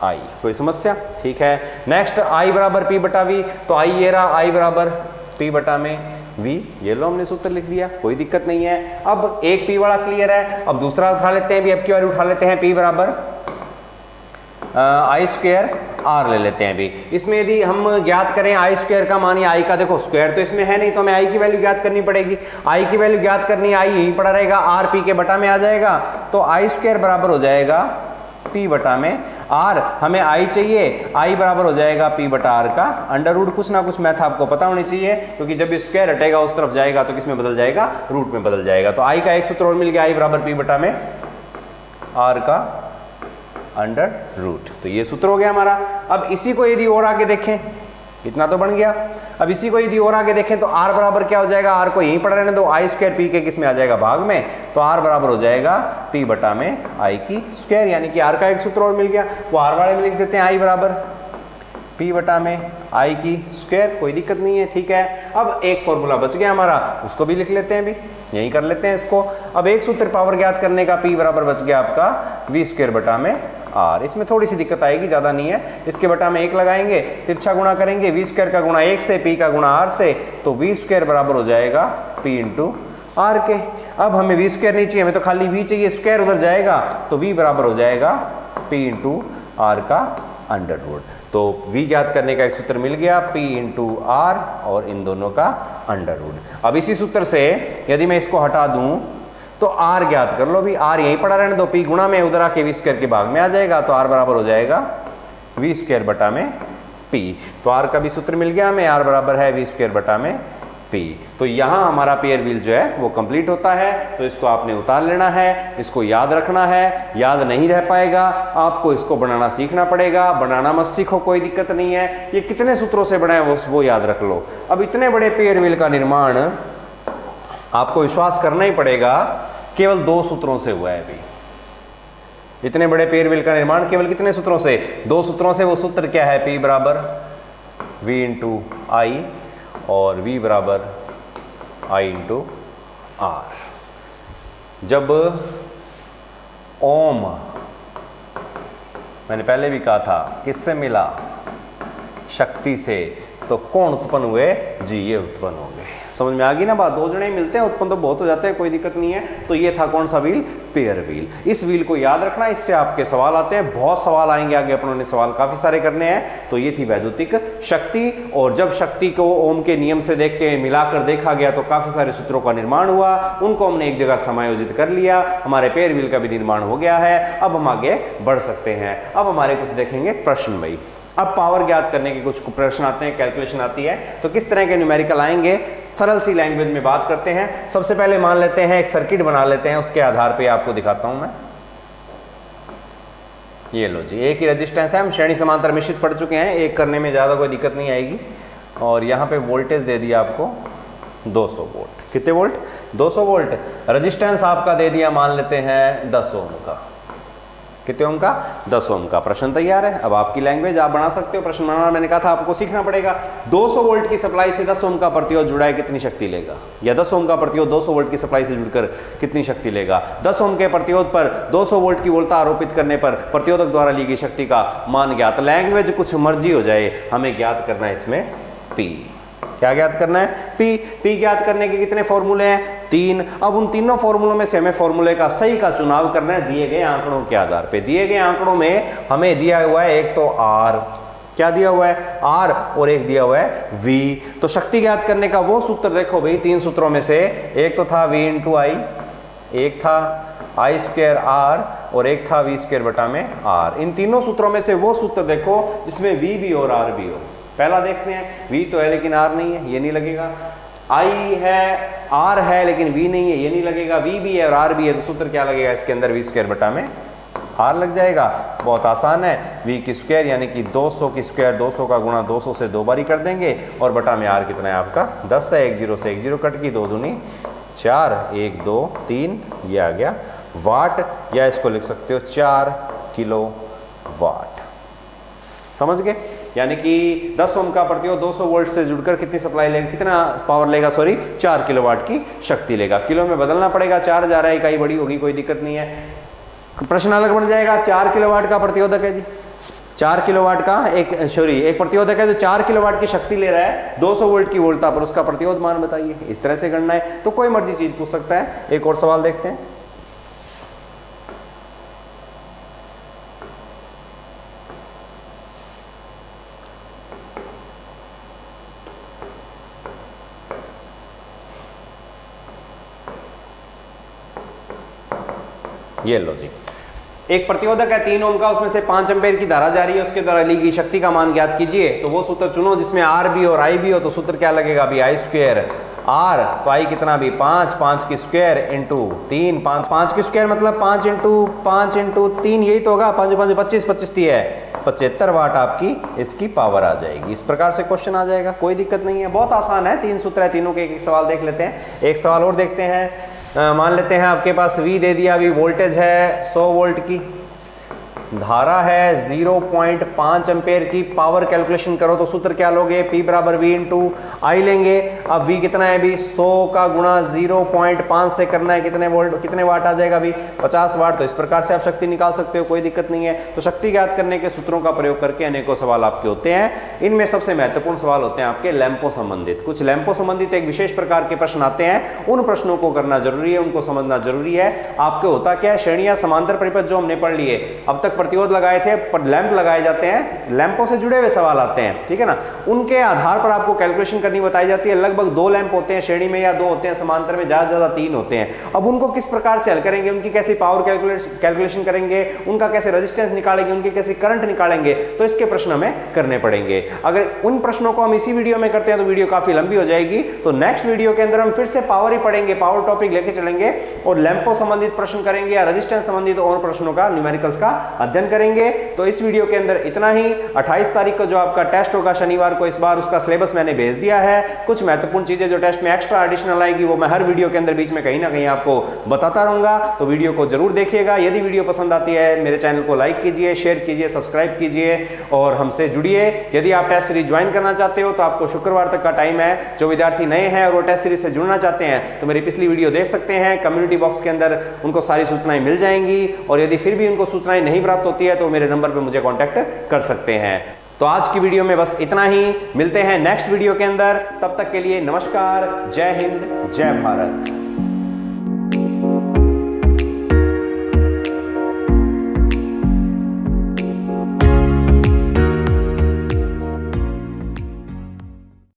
Speaker 1: I। कोई समस्या, ठीक है। नेक्स्ट I बराबर P बटा V, तो I ये रहा, I बराबर P बटा में V। ये लो हमने सूत्र लिख दिया, कोई दिक्कत नहीं है। अब एक P वाला क्लियर है। अब दूसरा उठा लेते हैं भी, अब की बार उठा लेते हैं P बराबर I स्क्वायर R ले लेते हैं भी। इसमें यदि हम ज्ञात करें I स्क्वायर का मान, या I का देखो स्क्वायर तो इसमें है नहीं, तो हमें I की वैल्यू ज्ञात करनी पड़ेगी। I की वैल्यू ज्ञात करनी, I यहीं पड़ा रहेगा, R P के बटा में आ जाएगा। तो I स्क्वायर बराबर हो जाएगा P बटा में R। हमें I चाहिए, I बराबर हो जाएगा P बटा R का अंडर रूट। कुछ ना कुछ मैथ आपको पता होनी चाहिए, क्योंकि जब स्क्वायर हटेगा उस तरफ जाएगा तो किसमें बदल जाएगा, रूट में बदल जाएगा। तो I का एक सूत्र और मिल गया, I बराबर P बटा में R का अंडर रूट। तो ये सूत्र हो गया हमारा। अब इसी को यदि और आगे देखें, इतना तो बन गया। अब इसी को यदि और आगे देखें तो R बराबर क्या हो जाएगा, R को यहीं पड़ा रहने दो, I स्क्वायर P के किस में आ जाएगा, भाग में। तो R बराबर हो जाएगा P बटा में I की स्क्वायर, यानी कि R का एक सूत्र और मिल गया, वो R वाले में लिख देते हैं, I बराबर P बटा में I की स्क्वायर। कोई दिक्कत नहीं है, ठीक है। अब एक फॉर्मूला बच गया हमारा, उसको भी लिख लेते हैं भी, यही कर लेते हैं इसको। अब एक सूत्र पावर ज्ञात करने का P बराबर बच गया आपका V स्क्वायर बटा में R। इसमें थोड़ी सी दिक्कत आएगी, ज़्यादा नहीं है। इसके बटा में 1 लगाएंगे, तिरछा गुणा करेंगे, V स्क्वायर का गुणा 1 से, P का गुणा R से, तो V स्क्वायर बराबर हो जाएगा P इंटू R के। अब हमें V स्क्वायर नहीं चाहिए, हमें तो खाली V चाहिए, स्क्वायर उधर जाएगा तो V बराबर हो जाएगा P इंटू R का अंडर रूट। तो V ज्ञात करने का एक सूत्र मिल गया, P इंटू R, और इन दोनों का अंडर रूट। अब इसी सूत्र से यदि मैं इसको हटा दूं तो R ज्ञात कर लो भी, R यहीं पड़ा रहने दो, P गुणा में उधर आके V स्क्वायर के भाग में आ जाएगा। तो R बराबर हो जाएगा V स्क्वायर बटा में P। तो R का भी सूत्र मिल गया हमें, R बराबर है V स्क्वायर बटा में P। तो यहां हमारा पेयर व्हील जो है वो कंप्लीट होता है। तो इसको आपने उतार लेना है, इसको याद रखना है। याद नहीं रह पाएगा, आपको इसको बनाना सीखना पड़ेगा। बनाना मत सीखो, कोई दिक्कत नहीं है। ये कितने सूत्रों से बना है वो याद रख लो। अब इतने बड़े पेयर व्हील का निर्माण आपको विश्वास करना ही पड़ेगा केवल 2 सूत्रों से हुआ है। अभी इतने बड़े पेयर व्हील का निर्माण केवल कितने सूत्रों से? 2 सूत्रों से। वो सूत्र क्या है? P बराबर V इंटू आई और V बराबर I इंटू आर। जब ओम, मैंने पहले भी कहा था, किससे मिला? शक्ति से। तो कौन उत्पन्न हुए? जी, ये उत्पन्न होंगे। समझ में आ गई ना बात? 2 जने मिलते हैं, उत्पन्न तो बहुत हो जाते हैं, कोई दिक्कत नहीं है। तो ये था कौन सा व्हील? Pair wheel. इस व्हील को याद रखना, इससे आपके सवाल आते हैं, बहुत सवाल आएंगे आगे, अपनों ने सवाल काफी सारे करने हैं। तो ये थी वैद्युतिक शक्ति। और जब शक्ति को ओम के नियम से देख के मिलाकर देखा गया तो काफी सारे सूत्रों का निर्माण हुआ, उनको हमने एक जगह समायोजित कर लिया, हमारे पेयर व्हील का भी निर्माण हो गया है। अब हम आगे बढ़ सकते हैं। अब हमारे कुछ देखेंगे प्रश्न भाई। अब पावर ज्ञात करने के कुछ प्रश्न आते हैं, कैलकुलेशन आती है। तो किस तरह के न्यूमेरिकल आएंगे, सरल सी लैंग्वेज में बात करते हैं। सबसे पहले मान लेते हैं एक सर्किट बना लेते हैं, उसके आधार पे आपको दिखाता हूं मैं। ये लो जी, एक ही रेजिस्टेंस है, हम श्रेणी समांतर मिश्रित पढ़ चुके हैं, एक करने में ज्यादा कोई दिक्कत नहीं आएगी। और यहाँ पे वोल्टेज दे दिया आपको 200 वोल्ट। कितने वोल्ट? 200 वोल्ट। रेजिस्टेंस आपका दे दिया, मान लेते हैं 10 ओम का। कितने ओम का? 10 ओम का। प्रश्न तैयार है। अब आपकी लैंग्वेज, आप बना सकते हो। प्रश्न बनाना मैंने कहा था आपको सीखना पड़ेगा। 200 वोल्ट की सप्लाई से 10 ओम का प्रतिरोध जुड़ा है, कितनी शक्ति लेगा? या 10 ओम का प्रतिरोध 200 वोल्ट की सप्लाई से जुड़कर कितनी शक्ति लेगा? 10 ओम के प्रतिरोध पर 200 वोल्ट की वोल्टता आरोपित करने पर प्रतिरोधक द्वारा ली गई शक्ति का मान ज्ञात। लैंग्वेज कुछ मर्जी हो जाए, हमें ज्ञात करना है इसमें P। क्या ज्ञात करना है? P ज्ञात करने के कितने फॉर्मूले हैं? 3। अब उन तीनों फॉर्मूलों में से हमें फॉर्मूले का सही का चुनाव करना है दिए गए आंकड़ों के आधार पे। दिए गए आंकड़ों में हमें दिया हुआ है एक तो R, क्या दिया हुआ है? R, और एक दिया हुआ है V। तो शक्ति ज्ञात करने का वो सूत्र देखो भाई, 3 सूत्रों में से एक तो था V इंटू आई, एक था I स्क्वायर R और एक था V स्क्वायर बटा में R। इन तीनों सूत्रों में से वो सूत्र देखो जिसमें V भी और R भी हो। पहला देखते हैं, V तो है लेकिन R नहीं है, ये नहीं लगेगा। I है, R है लेकिन V नहीं है, ये नहीं लगेगा। V भी है और R भी है, तो सूत्र क्या लगेगा इसके अंदर? V स्क्वायर बटा में R लग जाएगा। बहुत आसान है। V की स्क्वायर यानी कि 200 की स्क्वायर, 200 का गुणा 200 से 2 बारी कर देंगे और बटा में R कितना है आपका? 10 है। 1 0 से 1 0 कट की, 2 दूनी 4, 1 2 3, ये आ गया वाट, या इसको लिख सकते हो 4 किलो वाट। समझ गए? यानी कि 10 ओम का प्रतिरोध 200 वोल्ट से जुड़कर कितनी सप्लाई लेगा, कितना पावर लेगा? सॉरी, 4 किलोवाट की शक्ति लेगा। किलो में बदलना पड़ेगा, 4 जा रहा है, इकाई बड़ी होगी, कोई दिक्कत नहीं है। प्रश्न अलग बढ़ जाएगा। 4 किलोवाट का प्रतिरोधक है जी, 4 किलोवाट का एक प्रतिरोधक है जो 4 किलोवाट की शक्ति ले रहा है 200 वोल्ट की वोल्टता पर, उसका प्रतिरोध मान बताइए। इस तरह से गणना है, तो कोई मर्जी चीज पूछ सकता है। एक और सवाल देखते हैं। ये लो जी, एक प्रतिरोधक है 3 ओम का, उसमें से 5 एम्पीयर की धारा जा रही है, उसके द्वारा ली गई शक्ति का मान ज्ञात कीजिए। तो वो सूत्र चुनो जिसमें R भी और I भी हो। तो सूत्र क्या लगेगा अभी? I स्क्वायर R, तो I कितना भी? 5 की स्क्वायर इंटू 3, 5 की स्क्वायर मतलब 5 इंटू 3, यही तो होगा। 5 5 25, 25 है 75 वाट आपकी इसकी पावर आ जाएगी। इस प्रकार से क्वेश्चन आ जाएगा, कोई दिक्कत नहीं है, बहुत आसान है। 3 सूत्र है, तीनों के एक सवाल देख लेते हैं। एक सवाल और देखते हैं। मान लेते हैं आपके पास V दे दिया, अभी वोल्टेज है 100 वोल्ट की, धारा है 0.5 एम्पेयर की। पावर कैलकुलेशन करो तो सूत्र क्या लोगे? P बराबर V इंटू आई लेंगे। अब V कितना है अभी? 100 का गुणा 0.5 से करना है, कितने वोल्ट, कितने वाट आ जाएगा अभी? 50 वाट। तो इस प्रकार से आप शक्ति निकाल सकते हो, कोई दिक्कत नहीं है। तो शक्ति ज्ञात करने के सूत्रों का प्रयोग करके अनेकों सवाल आपके होते हैं। इनमें सबसे महत्वपूर्ण सवाल होते हैं आपके लैंपों संबंधित। कुछ लैंपों संबंधित एक विशेष प्रकार के प्रश्न आते हैं, उन प्रश्नों को करना जरूरी है, उनको समझना जरूरी है। आपके होता क्या है, श्रेणियां समांतर परिपथ जो हमने पढ़ लिए अब तक प्रतिरोध लगाए थे, पर लैंप लगाए जाते हैं, लैंपों से जुड़े हुए सवाल आते हैं, ठीक है ना, उनके आधार पर आपको कैलकुलेशन करनी बताई जाती है। लगभग 2 लैंप होते हैं श्रेणी में या 2 होते हैं समांतर में, ज्यादा से ज्यादा 3 होते हैं। अब उनको किस प्रकार से हल करेंगे, उनकी कैसी पावर कैलकुलेशन करेंगे, उनका कैसे रेजिस्टेंस निकालेंगे, उनकी कैसे करंट निकालेंगे, तो इसके प्रश्न हमें करने पड़ेंगे। अगर उन प्रश्नों को हम इसी वीडियो में करते हैं तो वीडियो काफी लंबी हो जाएगी। तो नेक्स्ट वीडियो के अंदर हम फिर से पावर ही पढ़ेंगे, पावर टॉपिक लेके चलेंगे और लैंपों संबंधित प्रश्न करेंगे या रेजिस्टेंस संबंधित और प्रश्नों का, न्यूमेरिकल्स का अध्ययन करेंगे। तो इस वीडियो के अंदर इतना ही। 28 तारीख को जो आपका टेस्ट होगा शनिवार को, इस बार उसका सिलेबस मैंने भेज दिया है। कुछ महत्वपूर्ण चीजें जो टेस्ट में एक्स्ट्रा एडिशनल आएगी वो मैं हर वीडियो के अंदर बीच में कहीं ना कहीं आपको बताता रहूंगा। तो वीडियो को जरूर देखिएगा। यदि वीडियो पसंद आती है मेरे चैनल को लाइक कीजिए, शेयर कीजिए, सब्सक्राइब कीजिए और हमसे जुड़िए। यदि आप टेस्ट सीरीज ज्वाइन करना चाहते हो तो आपको शुक्रवार तक का टाइम है। जो विद्यार्थी नए हैं और वो टेस्ट सीरीज से जुड़ना चाहते हैं तो मेरी पिछली वीडियो देख सकते हैं, कम्युनिटी बॉक्स के अंदर उनको सारी सूचनाएं मिल जाएंगी। और यदि फिर भी उनको सूचनाएं नहीं प्राप्त होती है तो मेरे नंबर पर मुझे कांटेक्ट कर सकते हैं। तो आज की वीडियो में बस इतना ही। मिलते हैं नेक्स्ट वीडियो के अंदर, तब तक के लिए नमस्कार, जय हिंद, जय भारत।